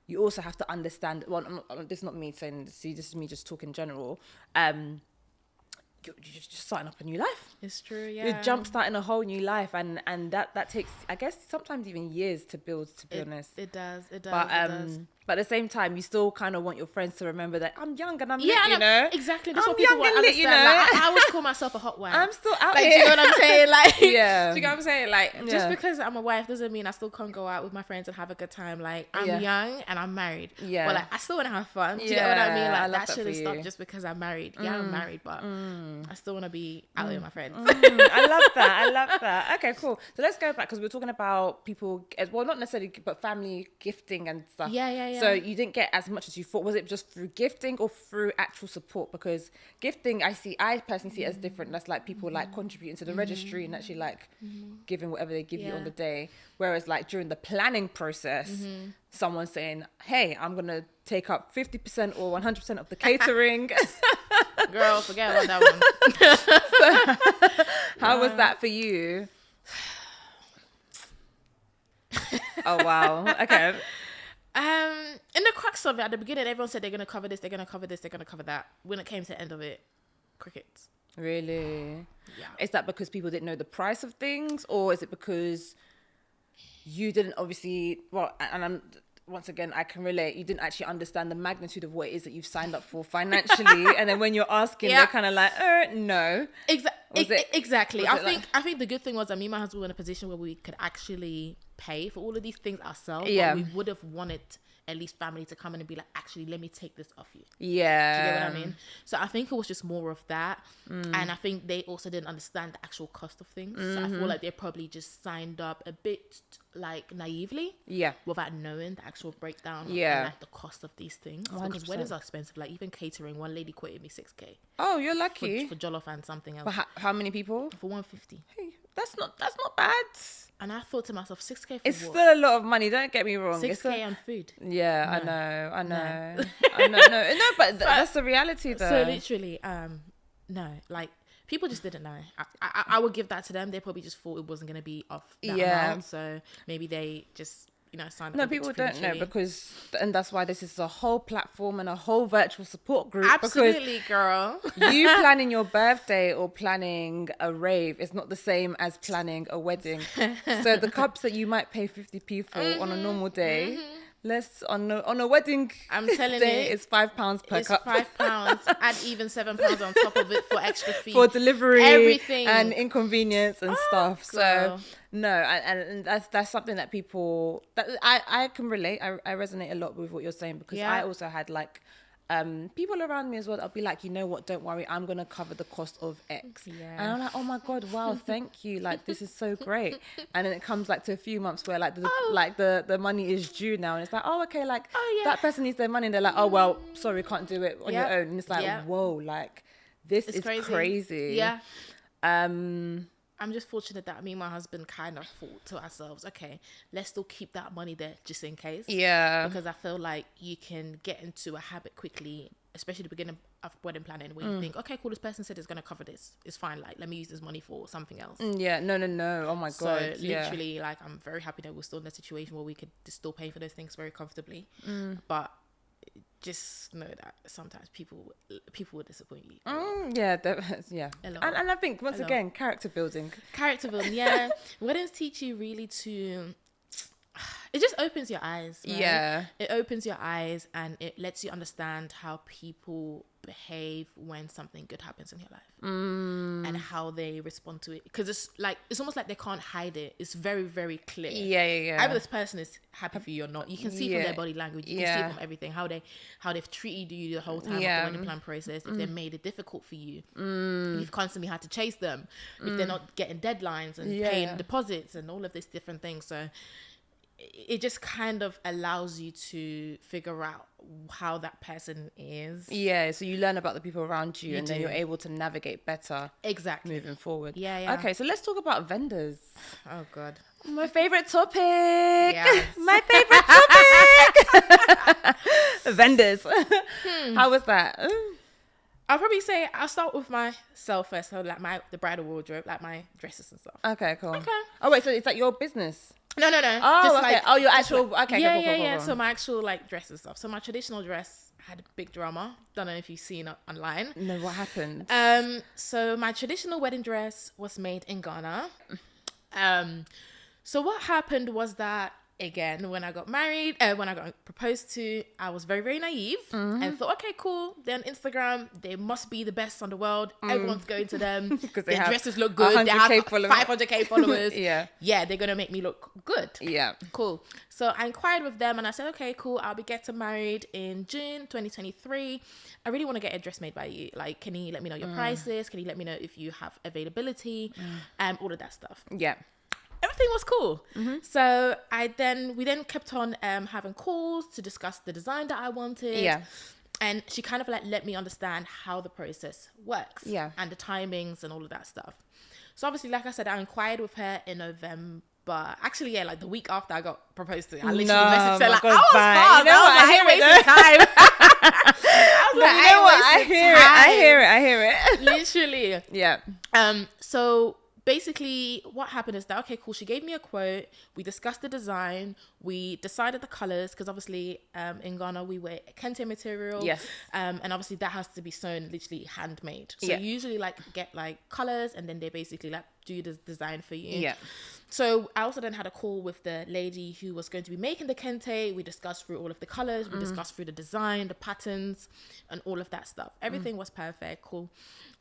S2: you also have to understand. Well, this is not me saying this. This is me just talking in general. You're just starting up a new life.
S3: It's true, yeah.
S2: You're jump starting a whole new life, and that takes, I guess, sometimes even years to build. To be honest,
S3: it does.
S2: But at the same time, you still kind of want your friends to remember that I'm young and I'm lit,
S3: Yeah,
S2: you know.
S3: exactly. That's
S2: I'm
S3: what people
S2: young
S3: want
S2: and
S3: to
S2: lit, you
S3: understand.
S2: know.
S3: Like, I always call myself a hot wife.
S2: I'm still out
S3: like,
S2: here.
S3: do you know what I'm saying? Like,
S2: Yeah.
S3: do you know what I'm saying? Like,
S2: Yeah.
S3: just because I'm a wife doesn't mean I still can't go out with my friends and have a good time. Like, I'm
S2: Yeah.
S3: young and I'm married.
S2: Yeah.
S3: But like, I still want to have fun. Do you get what I mean?
S2: Yeah, I
S3: Like,
S2: love
S3: that
S2: that
S3: shouldn't
S2: for
S3: stop
S2: you.
S3: just because I'm married. Yeah, I'm married, but I still want to be out with my friends.
S2: I love that. Okay, cool. So let's go back, because we're talking about people, well, not necessarily, but family gifting and stuff.
S3: Yeah. yeah.
S4: So you didn't get as much as you thought. Was it just through gifting or through actual support? Because gifting, I personally see it as different. That's like people like contributing to the registry and actually like giving whatever they give you on the day. Whereas like during the planning process, someone's saying, hey, I'm going to take up 50% or 100% of the catering.
S3: Girl, forget about that one.
S4: How was that for you? Oh, wow. Okay.
S3: In the crux of it, at the beginning, everyone said they're going to cover this, they're going to cover this, they're going to cover that. When it came to the end of it, crickets.
S4: Really?
S3: Yeah.
S4: Is that because people didn't know the price of things, or is it because you didn't obviously, well, and I'm, once again, I can relate, you didn't actually understand the magnitude of what it is that you've signed up for financially, and then when you're asking, they're kind of like, no.
S3: Exactly.
S4: I
S3: think the good thing was that me and my husband were in a position where we could actually pay for all of these things ourselves.
S4: Yeah.
S3: But we would have wanted at least family to come in and be like, actually, let me take this off you.
S4: Yeah.
S3: Do you get what I mean? So I think it was just more of that. And I think they also didn't understand the actual cost of things. So I feel like they probably just signed up a bit like naively.
S4: Yeah.
S3: Without knowing the actual breakdown of like the cost of these things.
S4: 100%.
S3: Because weddings are expensive. Like even catering, one lady quoted me 6K.
S4: Oh, you're lucky.
S3: For jollof and something else.
S4: But how many people?
S3: For 150.
S4: Hey, that's not bad.
S3: And I thought to myself, 6K for
S4: It's
S3: what?
S4: still a lot of money. Don't get me wrong.
S3: 6K on food.
S4: Yeah,
S3: No.
S4: I know.
S3: No.
S4: I know. No, but that's the reality, though.
S3: So literally, no, like people just didn't know. I would give that to them. They probably just thought it wasn't going to be off that amount. So maybe they just, signed up.
S4: No, people don't know and that's why this is a whole platform and a whole virtual support group.
S3: Absolutely, girl.
S4: You planning your birthday or planning a rave is not the same as planning a wedding. So the cups that you might pay 50p for on a normal day, on a wedding
S3: I'm telling
S4: day,
S3: you,
S4: it's £5 per
S3: it's
S4: cup.
S3: £5. Add even £7 on top of it for extra fee.
S4: For delivery,
S3: everything,
S4: and inconvenience and stuff.
S3: Girl.
S4: So no, and that's something that people that I can relate. I resonate a lot with what you're saying, because I also had like people around me as well. I'll be like, you know what? Don't worry, I'm gonna cover the cost of X.
S3: Yeah.
S4: And I'm like, oh my god, wow, thank you. Like this is so great. And then it comes like to a few months where like the money is due now, and it's like, oh okay, like that person needs their money, and they're like, oh well, sorry, can't do it on your own. And it's like, whoa, like this is crazy.
S3: Yeah. I'm just fortunate that me and my husband kind of thought to ourselves, okay, let's still keep that money there just in case.
S4: Yeah.
S3: Because I feel like you can get into a habit quickly, especially the beginning of wedding planning, where you think, okay, cool, this person said it's going to cover this. It's fine. Like, let me use this money for something else.
S4: Yeah. No. Oh my God.
S3: So literally, like, I'm very happy that we're still in a situation where we could still pay for those things very comfortably. But just know that sometimes people will disappoint you.
S4: Yeah.
S3: A lot.
S4: And I think once again, character building.
S3: Yeah. Weddings teach you really to, it just opens your eyes, right?
S4: Yeah.
S3: It opens your eyes and it lets you understand how people behave when something good happens in your life and how they respond to it, because it's almost like they can't hide it. It's very, very clear.
S4: Yeah.
S3: Either this person is happy for you or not. You can see from their body language. You can see from everything how they've treated you the whole time of the wedding plan process. If they've made it difficult for you, you've constantly had to chase them. If they're not getting deadlines and paying deposits and all of these different things. So it just kind of allows you to figure out how that person is.
S4: Yeah, so you learn about the people around you, and then you're able to navigate better.
S3: Exactly.
S4: Moving forward.
S3: Yeah.
S4: Okay, so let's talk about vendors.
S3: Oh God.
S4: My favorite topic.
S3: Yes.
S4: My favorite topic. Vendors. How was that?
S3: I'll probably say I'll start with myself first. So like the bridal wardrobe, like my dresses and stuff.
S4: Okay, cool.
S3: Okay.
S4: Oh wait, so is that your business?
S3: No.
S4: Oh,
S3: Just
S4: okay.
S3: like,
S4: Your actual. Okay.
S3: Yeah.
S4: Cool.
S3: So my actual like dress and stuff. So my traditional dress had a big drama. Don't know if you've seen it online.
S4: No, what happened?
S3: So my traditional wedding dress was made in Ghana. So what happened was that, again, when I got married, when I got proposed to, I was very, very naive and thought, okay, cool. Then Instagram, they must be the best on the world. Everyone's going to them.
S4: Because
S3: their dresses look good. They have 500k followers. Yeah, they're going to make me look good.
S4: Yeah.
S3: Cool. So I inquired with them and I said, okay, cool. I'll be getting married in June 2023. I really want to get a dress made by you. Like, can you let me know your prices? Can you let me know if you have availability? All of that stuff.
S4: Yeah.
S3: everything was cool. So we then kept on having calls to discuss the design that I wanted.
S2: Yeah.
S3: And she kind of like let me understand how the process works.
S2: Yeah.
S3: And the timings and all of that stuff. So obviously, like I said, I inquired with her in November. Actually, yeah, like the week after I got proposed to, I literally messaged her like,
S2: God,
S3: I was
S2: fine.
S3: fast.
S2: You know what? I
S3: I was
S2: hear
S3: like,
S2: it,
S3: I ain't wasting time. I was like,
S2: You know what? I
S3: ain't
S2: hear it. I hear it.
S3: Literally.
S2: Yeah.
S3: So basically what happened is that, okay, cool, she gave me a quote, we discussed the design, we decided the colors, because obviously in Ghana we wear kente material.
S2: Yes.
S3: And obviously that has to be sewn literally handmade. So
S2: Yeah.
S3: you usually like get like colors, and then they basically like do the design for you.
S2: Yeah.
S3: So I also then had a call with the lady who was going to be making the kente. We discussed through all of the colors, we discussed through the design, the patterns, and all of that stuff. Everything was perfect, cool.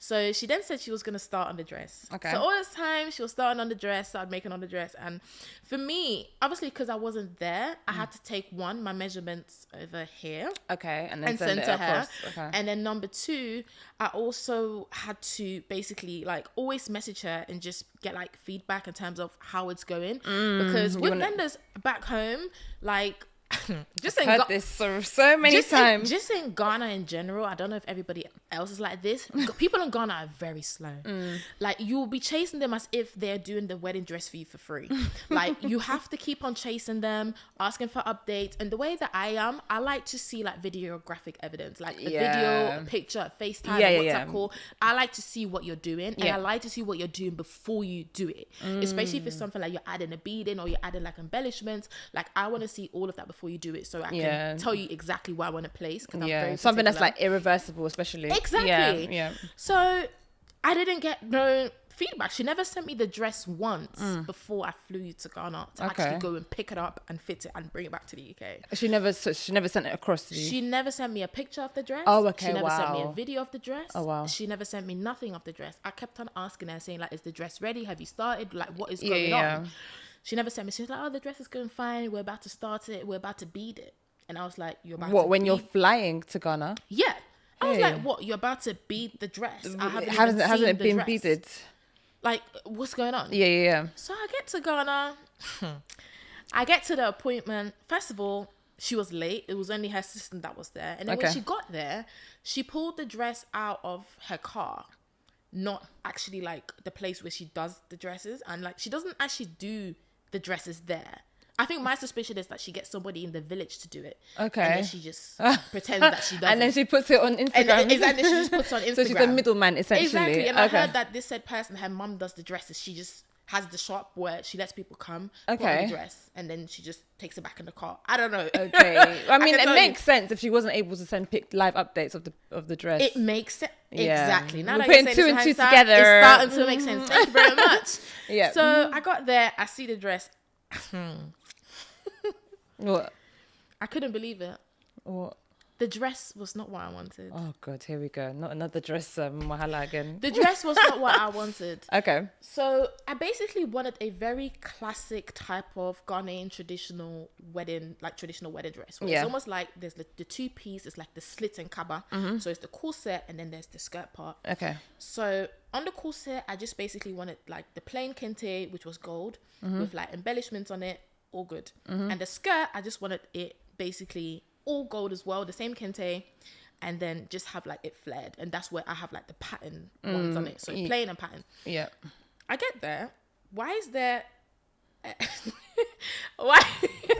S3: So she then said she was going to start on the dress.
S2: Okay.
S3: So all this time she was starting on the dress, started making on the dress. And for me, obviously because I wasn't there, I had to take my measurements over here.
S2: Okay. And then
S3: And
S2: send
S3: send
S2: it
S3: to her.
S2: across. Okay.
S3: And then number 2, I also had to basically like always message her and just get like feedback in terms of how it's going. Because with vendors back home, like just in
S2: Heard this so many times.
S3: just in Ghana in general, I don't know if everybody else is like this. People in Ghana are very slow. Like you'll be chasing them as if they're doing the wedding dress for you for free. Like you have to keep on chasing them, asking for updates. And the way that I am, I like to see like videographic evidence, like a video, a picture, a FaceTime, a WhatsApp call. I like to see what you're doing, and I like to see what you're doing before you do it. Especially if it's something like you're adding a beading or you're adding like embellishments. Like I want to see all of that before you do it, so I can tell you exactly what I want to place. Cause I'm very
S2: something that's
S3: particular.
S2: like irreversible, especially.
S3: Exactly.
S2: Yeah.
S3: So I didn't get no feedback. She never sent me the dress once before I flew to Ghana to actually go and pick it up and fit it and bring it back to the UK.
S2: She never sent it across to you.
S3: She never sent me a picture of the dress.
S2: Oh, okay.
S3: She never sent me a
S2: Wow.
S3: video of the dress.
S2: Oh, wow.
S3: She never sent me nothing of the dress. I kept on asking her, saying like, is the dress ready? Have you started? Like, what is going on? She never sent me. She was like, oh, the dress is going fine. We're about to start it. We're about to bead it. And I was like, you're about
S2: What,
S3: to
S2: when you're
S3: bead?
S2: flying to Ghana?
S3: Yeah. I was
S2: Hey.
S3: like, what? You're about to bead the dress? I haven't
S2: Hasn't
S3: even seen
S2: it
S3: the
S2: been
S3: dress.
S2: beaded?
S3: Like, what's going on?
S2: Yeah.
S3: So I get to Ghana. I get to the appointment. First of all, she was late. It was only her assistant that was there. And then when
S2: Okay.
S3: she got there, she pulled the dress out of her car. Not actually like the place where she does the dresses. And like, she doesn't actually do the dresses there. I think my suspicion is that she gets somebody in the village to do it.
S2: Okay.
S3: And then she just pretends that she does
S2: And then
S3: it.
S2: she puts it on Instagram.
S3: And then she just puts it on Instagram.
S2: So she's a middleman, essentially.
S3: Exactly. And
S2: Okay.
S3: I heard that this said person, her mum does the dresses. She just has the shop where she lets people come, put on
S2: Okay.
S3: the dress, and then she just takes it back in the car. I don't know.
S2: Okay. I mean,
S3: can
S2: it
S3: tell
S2: makes sense if she wasn't able to send live updates of the dress.
S3: It makes sense.
S2: Yeah.
S3: Exactly. Now
S2: We're
S3: that you're
S2: putting
S3: saying
S2: two
S3: this
S2: and two
S3: in hindsight,
S2: together.
S3: it's starting to make sense. Thank you very much.
S2: Yeah.
S3: So I got there. I see the dress.
S2: What?
S3: I couldn't believe it.
S2: What?
S3: The dress was not what I wanted.
S2: Oh God, here we go. Not another dress, Mahala again.
S3: The dress was not what I wanted.
S2: Okay.
S3: So I basically wanted a very classic type of Ghanaian traditional wedding dress. Where
S2: Yeah.
S3: It's almost like there's the two piece, it's like the slit and kaba. So it's the corset and then there's the skirt part.
S2: Okay.
S3: So on the corset, I just basically wanted like the plain kente, which was gold, with like embellishments on it, all good. And the skirt, I just wanted it basically all gold as well, the same kente, and then just have like it flared. And that's where I have like the pattern ones on it. So plain and pattern.
S2: Yeah.
S3: I get there. Why is there why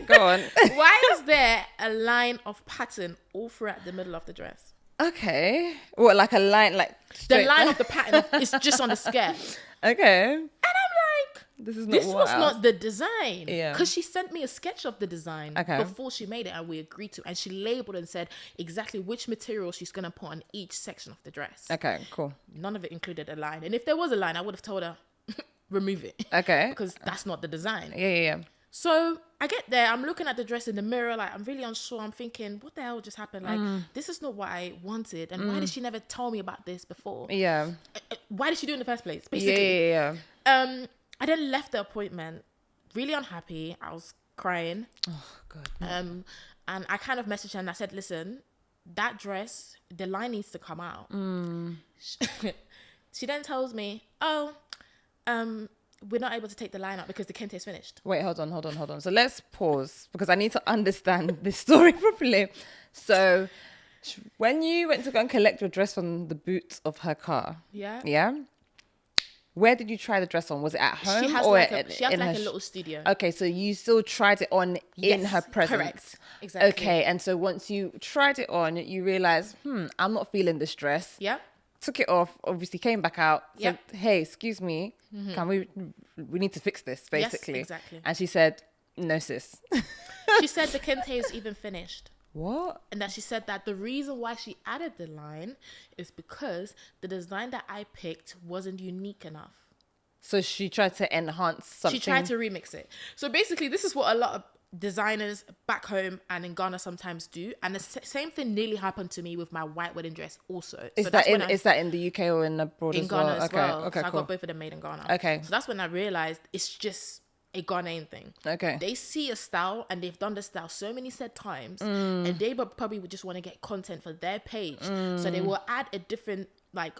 S2: Go on.
S3: why is there a line of pattern all throughout the middle of the dress?
S2: Okay. What, like a line, like
S3: The
S2: straight-
S3: line of the pattern is just on the skirt.
S2: Okay.
S3: And I'm like,
S2: This is not
S3: this
S2: what
S3: was
S2: I
S3: not the design.
S2: Yeah.
S3: Because she sent me a sketch of the design
S2: Okay.
S3: before she made it, and we agreed to. And she labeled and said exactly which material she's going to put on each section of the dress.
S2: Okay, cool.
S3: None of it included a line. And if there was a line, I would have told her, remove it.
S2: Okay.
S3: Because that's not the design.
S2: Yeah.
S3: So I get there, I'm looking at the dress in the mirror, like I'm really unsure. I'm thinking, what the hell just happened? Like, this is not what I wanted. And why did she never tell me about this before?
S2: Yeah.
S3: Why did she do it in the first place? Basically.
S2: Yeah.
S3: I then left the appointment really unhappy. I was crying.
S2: Oh God.
S3: And I kind of messaged her and I said, listen, that dress, the line needs to come out. She then tells me, we're not able to take the line out because the kente is finished.
S4: Wait, hold on. So let's pause because I need to understand this story properly. So when you went to go and collect your dress from the boot of her car, yeah, where did you try the dress on? Was it at home
S3: She has
S4: or
S3: like
S4: in
S3: a
S4: her
S3: little studio.
S4: Okay, so you still tried it on in her presence.
S3: Correct. Exactly.
S4: Okay, and so once you tried it on, you realized, I'm not feeling this dress.
S3: Yep.
S4: Took it off, obviously came back out, said,
S3: Yep.
S4: hey, excuse me, can we need to fix this, basically.
S3: Yes, exactly.
S4: And she said, no, sis.
S3: She said the kente is even finished.
S4: What?
S3: And that she said that the reason why she added the line is because the design that I picked wasn't unique enough.
S4: So she tried to enhance something.
S3: She tried to remix it. So basically, this is what a lot of designers back home and in Ghana sometimes do. And the same thing nearly happened to me with my white wedding dress also.
S4: Is
S3: so
S4: that in the UK or in abroad
S3: in
S4: as
S3: Ghana
S4: well?
S3: as well.
S4: Okay,
S3: So I
S4: cool.
S3: got both of them made in Ghana.
S4: Okay.
S3: So that's when I realized it's just a Ghanaian thing.
S4: Okay.
S3: They see a style and they've done the style so many said times and they probably would just want to get content for their page. So they will add a different like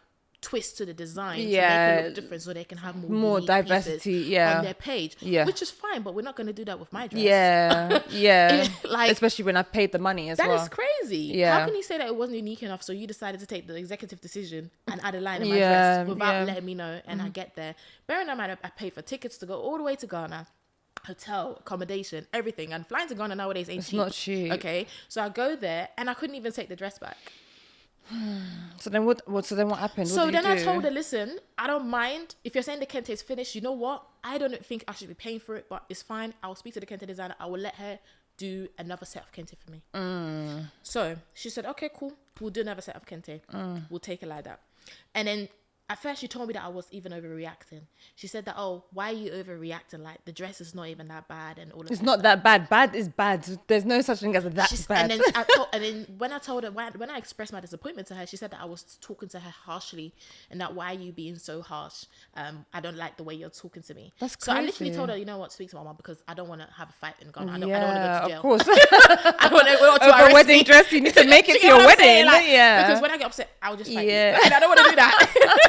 S3: twist to the design to make it look different so they can have more unique
S4: diversity
S3: pieces on their page. Yeah. Which is fine, but we're not going to do that with my dress.
S4: Yeah.
S3: Like,
S4: especially when I've paid the money as well.
S3: That is crazy.
S4: Yeah.
S3: How can you say that it wasn't unique enough so you decided to take the executive decision and add a line in my dress without letting me know and I get there. Bearing in mind I paid for tickets to go all the way to Ghana, hotel, accommodation, everything, and flying to Ghana nowadays ain't cheap.
S4: Not cheap.
S3: Okay, so I go there and I couldn't even take the dress back.
S4: So then what happened?
S3: So
S4: what
S3: then
S4: did you
S3: I
S4: do?
S3: told her, listen, I don't mind if you're saying the kente is finished. You know what? I don't think I should be paying for it, but it's fine. I'll speak to the kente designer. I will let her do another set of kente for me. So she said, okay, cool. We'll do another set of kente. We'll take it like that. And then at first she told me that I was even overreacting. She said that, oh, why are you overreacting? Like the dress is not even that bad and all of that.
S4: It's not that bad. Bad is bad. There's no such thing as that bad.
S3: And then when I told her, when I expressed my disappointment to her, she said that I was talking to her harshly and that why are you being so harsh? I don't like the way you're talking to me.
S4: That's
S3: so
S4: crazy.
S3: I literally told her, you know what, speak to my mom because I don't want to have a fight in Ghana. I don't want to go to jail.
S4: Of course.
S3: I don't want to go to
S4: Over
S3: arrest
S4: wedding
S3: me.
S4: dress, you need to make it to
S3: You know
S4: your
S3: what I'm saying?
S4: wedding.
S3: Like, because when I get upset, I'll just fight you. And I don't want to do that.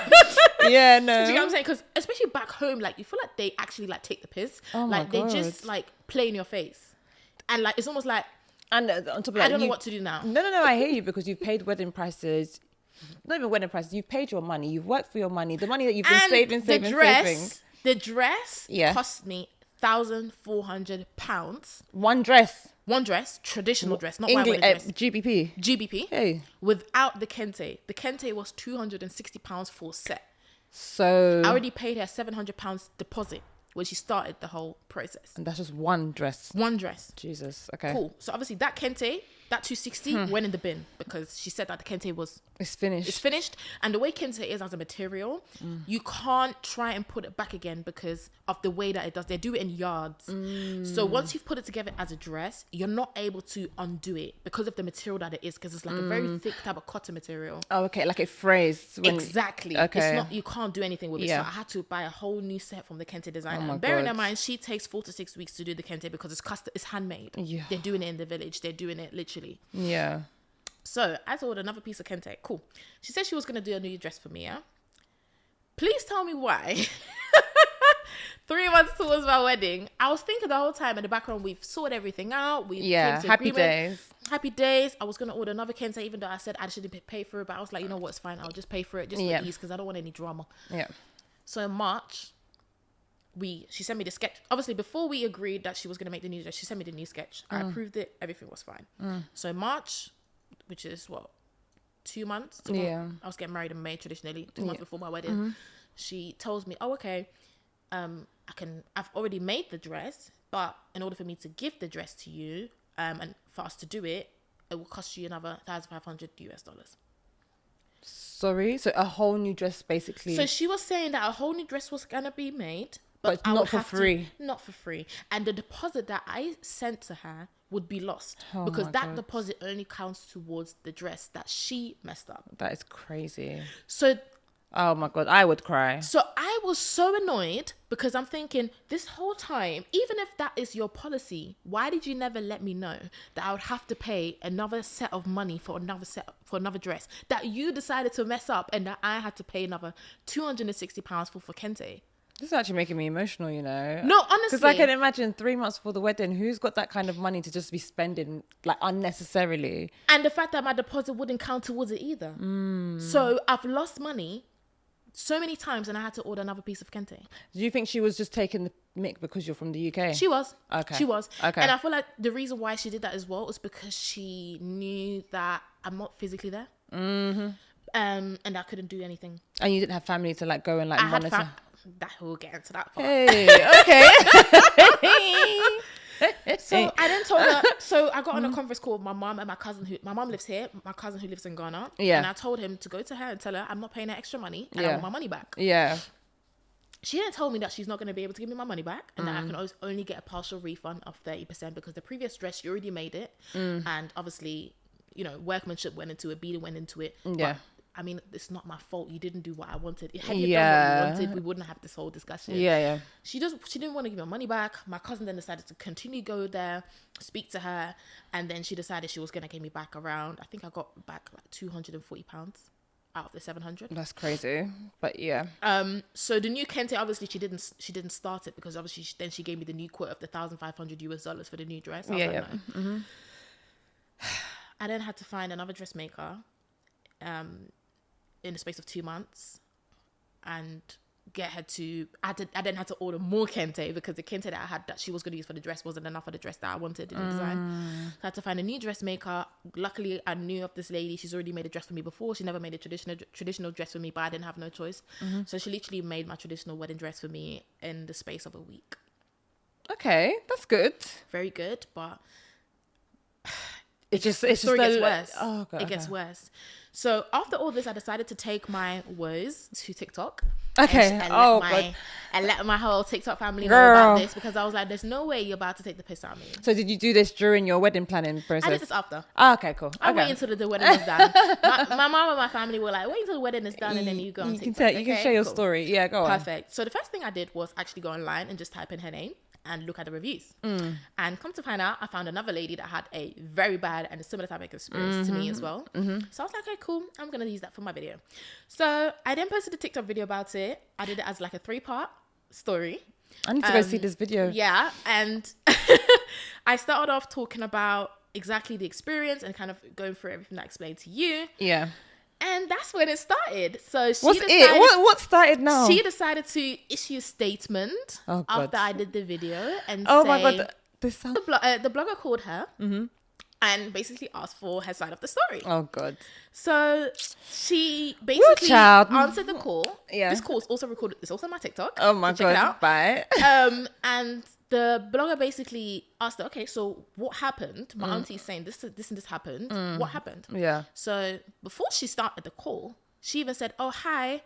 S4: Yeah, no.
S3: Do you know what I'm saying? Because especially back home, like you feel like they actually like take the piss.
S4: Oh my
S3: like they
S4: God.
S3: just like play in your face, and like it's almost like
S4: And on top of that,
S3: I don't know what to do now.
S4: No, I hear you because you've paid wedding prices. Not even wedding prices. You've paid your money. You've worked for your money. The money that you've been saving.
S3: The dress cost me £1,400.
S4: One dress.
S3: One dress, traditional dress, not white wedding dress.
S4: GBP.
S3: GBP.
S4: Hey.
S3: Without the kente. The kente was £260 for set.
S4: So
S3: I already paid her £700 deposit when she started the whole process.
S4: and that's just one dress.
S3: One dress.
S4: Jesus. Okay.
S3: Cool. So obviously that kente, that 260 went in the bin because she said that the kente was
S4: It's finished.
S3: it's finished. And the way kente is as a material, you can't try and put it back again because of the way that it does. They do it in yards. So once you've put it together as a dress, you're not able to undo it because of the material that it is, because it's like a very thick type of cotton material.
S4: Oh, okay. Like it phrased.
S3: Exactly.
S4: Okay.
S3: It's not, you can't do anything with it.
S4: Yeah.
S3: So I had to buy a whole new set from the kente designer.
S4: Oh my
S3: And bearing in
S4: God.
S3: mind, she takes 4 to 6 weeks to do the kente because it's handmade.
S4: Yeah.
S3: They're doing it in the village. They're doing it literally.
S4: Yeah.
S3: So I told her another piece of kente. Cool. She said she was going to do a new dress for me, yeah? Please tell me why. 3 months towards my wedding, I was thinking the whole time in the background, we've sorted everything out. We came to
S4: Happy
S3: agreement.
S4: days.
S3: Happy days. I was going to order another kente, even though I said I shouldn't pay for it. But I was like, you know what, it's fine. I'll just pay for it just for ease because I don't want any drama.
S4: Yeah.
S3: So in March, she sent me the sketch. Obviously, before we agreed that she was going to make the new dress, she sent me the new sketch. I approved it. Everything was fine. So in March, which is 2 months?
S4: Yeah.
S3: I was getting married in May traditionally, 2 months before my wedding. She tells me, oh, okay, I've already made the dress, but in order for me to give the dress to you, and for us to do it, it will cost you another $1,500 US.
S4: Sorry. So a whole new dress, basically.
S3: So she was saying that a whole new dress was gonna be made,
S4: But
S3: I
S4: not
S3: would
S4: for
S3: have to-
S4: free.
S3: not for free. And the deposit that I sent to her would be lost
S4: Oh
S3: because
S4: my
S3: that
S4: God.
S3: deposit only counts towards the dress that she messed up.
S4: That is crazy.
S3: So
S4: Oh my God. I would cry.
S3: So I was so annoyed because I'm thinking this whole time, even if that is your policy, why did you never let me know that I would have to pay another set of money for another dress that you decided to mess up and that I had to pay another £260 for kente?
S4: This is actually making me emotional, you know.
S3: No, honestly.
S4: Because I can imagine 3 months before the wedding, who's got that kind of money to just be spending like unnecessarily?
S3: And the fact that my deposit wouldn't count towards it either. So I've lost money so many times, and I had to order another piece of kente.
S4: Do you think she was just taking the mick because you're from the UK?
S3: She was.
S4: Okay.
S3: She was.
S4: Okay.
S3: And I feel like the reason why she did that as well is because she knew that I'm not physically there. Mm-hmm. And I couldn't do anything.
S4: And you didn't have family to like go and like monitor?
S3: That we'll get into that part.
S4: Hey, okay.
S3: So I then told her. So I got on a conference call with my mom and my cousin. My mom lives here. My cousin who lives in Ghana.
S4: Yeah.
S3: And I told him to go to her and tell her I'm not paying her extra money and I want my money back.
S4: Yeah.
S3: She didn't tell me that she's not going to be able to give me my money back and that I can only get a partial refund of 30% because the previous dress, you already made it. And obviously, you know, workmanship went into it, beading went into it.
S4: Yeah.
S3: But, I mean, it's not my fault. You didn't do what I wanted. Had you done what you wanted, we wouldn't have this whole discussion.
S4: Yeah.
S3: She didn't want to give me my money back. My cousin then decided to continue go there, speak to her, and then she decided she was going to give me back around, I think I got back like £240 out of the 700.
S4: That's crazy. But yeah.
S3: So the new kente, obviously she didn't start it because obviously she gave me the new quote of the $1,500 for the new dress. I was like, no. Mm-hmm. I then had to find another dressmaker in the space of 2 months and get her to I then had to order more kente because the kente that I had that she was going to use for the dress wasn't enough for the dress that I wanted in the design. So I had to find a new dressmaker. Luckily I knew of this lady. She's already made a dress for me before. She never made a traditional dress for me, but I didn't have no choice. So she literally made my traditional wedding dress for me in the space of a week.
S4: Okay, that's good.
S3: Very good, but
S4: It's just
S3: gets worse.
S4: Oh god.
S3: It gets worse. So after all this, I decided to take my woes to TikTok.
S4: Okay.
S3: And let my whole TikTok family know
S4: Girl.
S3: about this because I was like, there's no way you're about to take the piss out of me.
S4: So did you do this during your wedding planning process?
S3: I did this after.
S4: Oh, okay, cool.
S3: I
S4: okay.
S3: waited until the wedding was done. My mom and my family were like, wait until the wedding is done and then you go on TikTok.
S4: You can share your story. Yeah, go on.
S3: Perfect. So the first thing I did was actually go online and just type in her name and look at the reviews. And come to find out, I found another lady that had a very bad and a similar type of experience to me as well. So I was like, okay, cool. I'm going to use that for my video. So I then posted a TikTok video about it. I did it as like a 3-part story.
S4: I need to go see this video.
S3: Yeah. And I started off talking about exactly the experience and kind of going through everything that I explained to you.
S4: Yeah.
S3: And that's when it started. So she
S4: What's
S3: decided,
S4: it? What started now?
S3: She decided to issue a statement
S4: Oh, God.
S3: after I did the video and
S4: Oh
S3: say,
S4: my god. This sounds...
S3: the blogger called her and basically asked for her side of the story.
S4: Oh god.
S3: So she basically
S4: child.
S3: answered the call.
S4: Yeah.
S3: This call is also recorded. It's also on my TikTok.
S4: Oh my
S3: so check
S4: god.
S3: it out.
S4: Bye.
S3: And the blogger basically asked her, okay, so what happened? My auntie's saying this and this happened. What happened?
S4: Yeah.
S3: So before she started the call, she even said, oh, hi,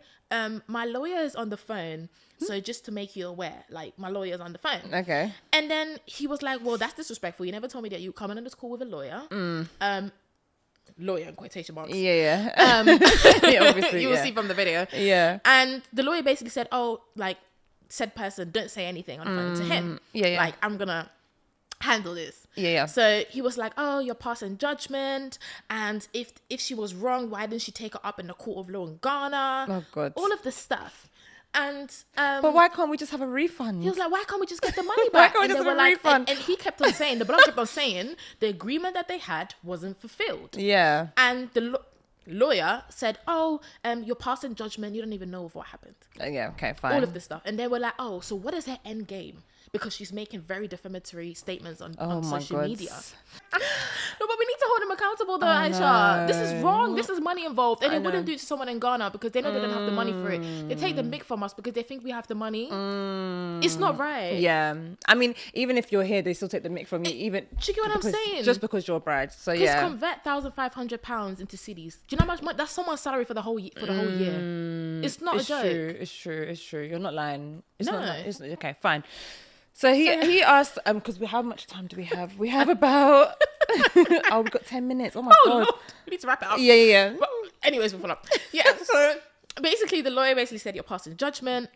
S3: my lawyer is on the phone. So just to make you aware, like my lawyer is on the phone.
S4: Okay.
S3: And then he was like, well, that's disrespectful. You never told me that you coming on this call with a lawyer. Lawyer in quotation marks.
S4: Yeah. Yeah, obviously.
S3: You will see from the video.
S4: Yeah.
S3: And the lawyer basically said, oh, like said person, don't say anything on the phone to him.
S4: Yeah.
S3: Like, I'm going to handle this.
S4: Yeah.
S3: So he was like, oh, you're passing judgment. And if she was wrong, why didn't she take her up in the court of law in Ghana?
S4: Oh god.
S3: All of this stuff. And
S4: But why can't we just have a refund?
S3: he was like, why can't we just get the money
S4: Why
S3: back?
S4: can't we
S3: And
S4: just
S3: they
S4: have
S3: were
S4: a
S3: like,
S4: refund?
S3: and he kept on saying, the blogger kept on saying, the agreement that they had wasn't fulfilled.
S4: Yeah.
S3: And the lawyer said, oh, you're passing judgment. You don't even know of what happened.
S4: Yeah. Okay. Fine.
S3: All of this stuff. And they were like, oh, so what is her end game? Because she's making very defamatory statements on
S4: my
S3: social
S4: God.
S3: media. No, but we need to hold him accountable though, Aisha. This is wrong. This is money involved. And they wouldn't do it to someone in Ghana because they know they don't have the money for it. They take the mick from us because they think we have the money. It's not right.
S4: Yeah. I mean, even if you're here, they still take the mick from you. Even
S3: Do you get what I'm
S4: because-
S3: saying?
S4: Just because you're a bride. So
S3: Because
S4: yeah.
S3: convert £1,500 into cedis. Do you know how much money? That's someone's salary for the whole year. It's not
S4: It's
S3: a joke.
S4: true. It's true. You're not lying. It's
S3: No.
S4: not. It's, okay. Fine. So he asked because how much time do we have? We have about oh, we've got 10 minutes. Oh my
S3: Oh,
S4: god.
S3: Lord. We need to wrap it up.
S4: Yeah.
S3: But anyways, we'll follow up. Yeah, so basically the lawyer basically said you're passing judgment,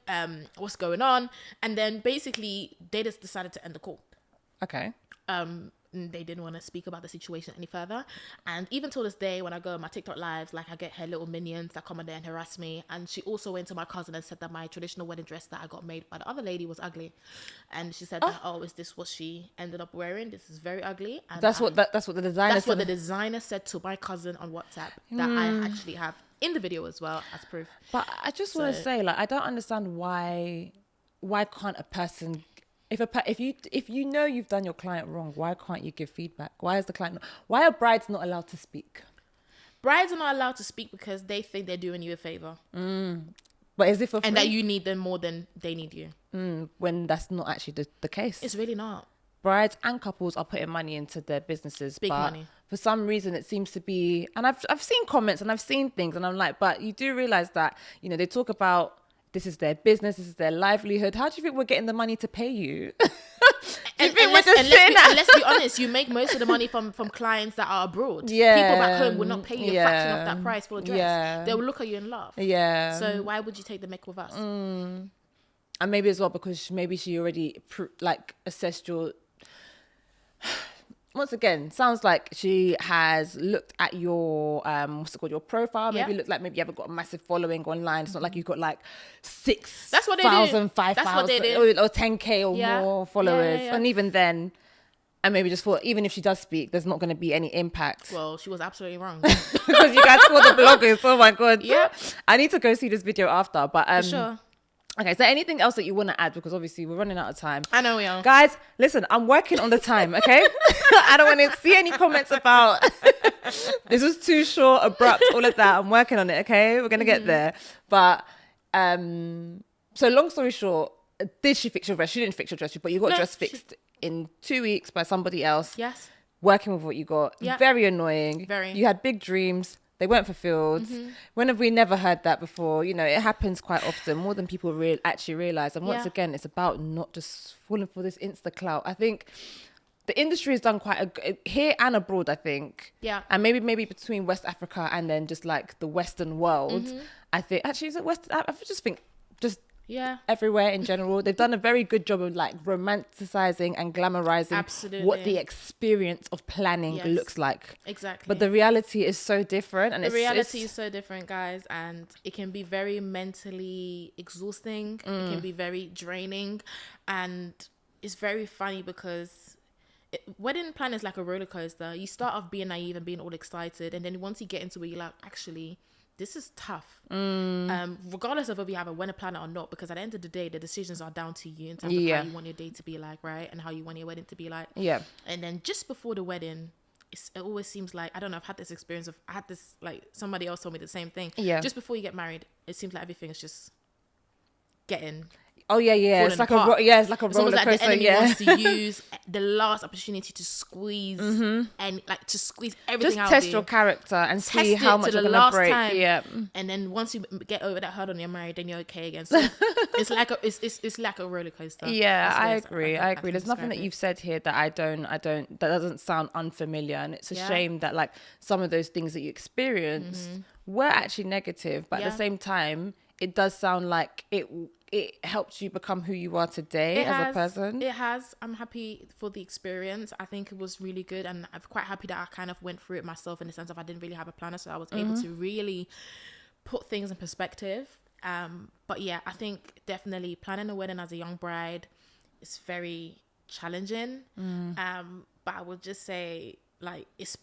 S3: what's going on? And then basically they just decided to end the call.
S4: Okay.
S3: they didn't want to speak about the situation any further. And even till this day, when I go on my TikTok lives, like I get her little minions that come on there and harass me. And she also went to my cousin and said that my traditional wedding dress that I got made by the other lady was ugly. And she said, is this what she ended up wearing? This is very ugly. And
S4: That's what the designer.
S3: That's what the designer said to my cousin on WhatsApp that I actually have in the video as well as proof.
S4: But I just want to say, like, I don't understand why can't a person, if you know you've done your client wrong, why can't you give feedback? Why are brides not allowed to speak?
S3: Brides are not allowed to speak because they think they're doing you a favor.
S4: But is it for free?
S3: And that you need them more than they need you.
S4: When that's not actually the case.
S3: It's really not.
S4: Brides and couples are putting money into their businesses.
S3: Big
S4: but
S3: money.
S4: For some reason, it seems to be, and I've seen comments and I've seen things, and I'm like, but you do realize that, they talk about this is their business, this is their livelihood. How do you think we're getting the money to pay you?
S3: And let's be honest, you make most of the money from clients that are abroad.
S4: Yeah.
S3: People back home will not pay you a fraction of that price for a dress.
S4: Yeah.
S3: They will look at you and laugh.
S4: Yeah.
S3: So why would you take the mick with us?
S4: And maybe as well because maybe she already assessed your. Once again, sounds like she has looked at your your profile. Maybe looked like maybe you haven't got a massive following online. It's not like you've got like 6,000, 5,000, or 10K or more followers. Yeah. And even then, and maybe just thought even if she does speak, there's not going to be any impact.
S3: Well, she was absolutely wrong
S4: because you guys saw the bloggers. Oh my god!
S3: Yep.
S4: I need to go see this video after. But
S3: for sure.
S4: Okay, so anything else that you want to add? Because obviously we're running out of time.
S3: I know we are.
S4: Guys, listen, I'm working on the time, okay? I don't want to see any comments about this was too short, abrupt, all of that. I'm working on it, okay? We're going to get there. But, so long story short, did she fix your dress? She didn't fix your dress, but you got dress fixed in 2 weeks by somebody else.
S3: Yes.
S4: Working with what you got. Yeah. Very annoying.
S3: Very.
S4: You had big dreams. They weren't fulfilled. When have we never heard that before? It happens quite often, more than people actually realize. And once again, it's about not just falling for this Insta clout. I think the industry has done quite here and abroad, I think.
S3: Yeah.
S4: And maybe between West Africa and then just like the Western world. I think, actually, is it West? I just think everywhere in general. They've done a very good job of like romanticizing and glamorizing what the experience of planning looks like.
S3: Exactly.
S4: But the reality is so different. And
S3: the reality is so different, guys. And it can be very mentally exhausting. It can be very draining. And it's very funny because wedding planning is like a roller coaster. You start off being naive and being all excited. And then once you get into it, you're like, actually, this is tough, regardless of whether you have a wedding planner or not, because at the end of the day, the decisions are down to you in terms of how you want your day to be like, right? And how you want your wedding to be like. Yeah. And then just before the wedding, it always seems like, I don't know, I've had this experience like somebody else told me the same thing. Yeah. Just before you get married, it seems like everything is just getting...
S4: Oh yeah. It's like it's like a roller coaster.
S3: The enemy wants to use the last opportunity to squeeze and like to squeeze everything out.
S4: Just test your character and see how much you're gonna break. Yeah.
S3: And then once you get over that hurdle and you're married, then you're okay again. So it's like a roller coaster.
S4: Yeah, I agree. There's nothing that you've said here that that doesn't sound unfamiliar, and it's a shame that like some of those things that you experienced were actually negative, but at the same time, it does sound like it helped you become who you are today as a person.
S3: It has. I'm happy for the experience. I think it was really good, and I'm quite happy that I kind of went through it myself in the sense of I didn't really have a planner, so I was able to really put things in perspective. But yeah, I think definitely planning a wedding as a young bride is very challenging. But I would just say like it's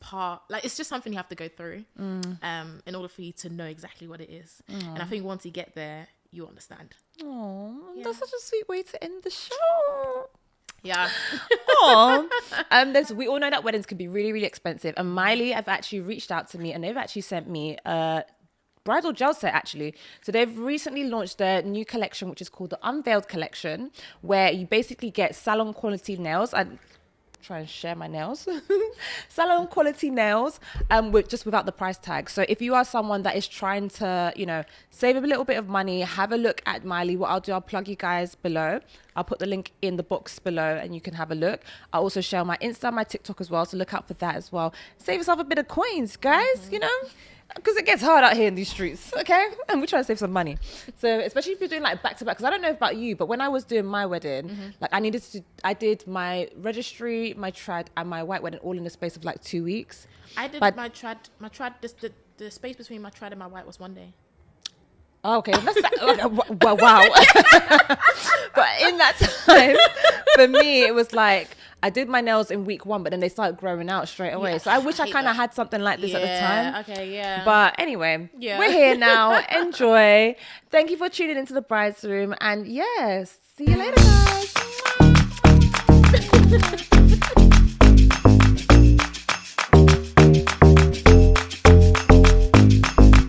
S3: just something you have to go through in order for you to know exactly what it is. And I think once you get there, you understand.
S4: Oh, that's such a sweet way to end the show.
S3: Yeah.
S4: We all know that weddings can be really, really expensive. And Miley have actually reached out to me, and they've actually sent me a bridal gel set, actually. So they've recently launched their new collection, which is called the Unveiled Collection, where you basically get salon quality nails. Try and share my nails. Salon quality nails without the price tag. So if you are someone that is trying to save a little bit of money, have a look at Miley. What I'll do, I'll plug you guys below. I'll put the link in the box below and you can have a look. I'll also share my Insta, my TikTok as well, so look out for that as well. Save yourself a bit of coins, guys. because it gets hard out here in these streets, okay? And we try to save some money. So especially if you're doing like back to back, because I don't know about you, but when I was doing my wedding, like I did my registry, my trad, and my white wedding all in the space of like 2 weeks.
S3: I did my trad. The space between my trad and my white was 1 day.
S4: Oh, okay, well, wow. But in that time, for me, it was like I did my nails in week 1, but then they started growing out straight away.
S3: Yeah,
S4: so I wish I kind
S3: that.
S4: of had something like this at the time.
S3: Okay, yeah.
S4: But anyway,
S3: Yeah.
S4: we're here now. Enjoy. Thank you for tuning into the Bride's Room, and yes, see you later, guys.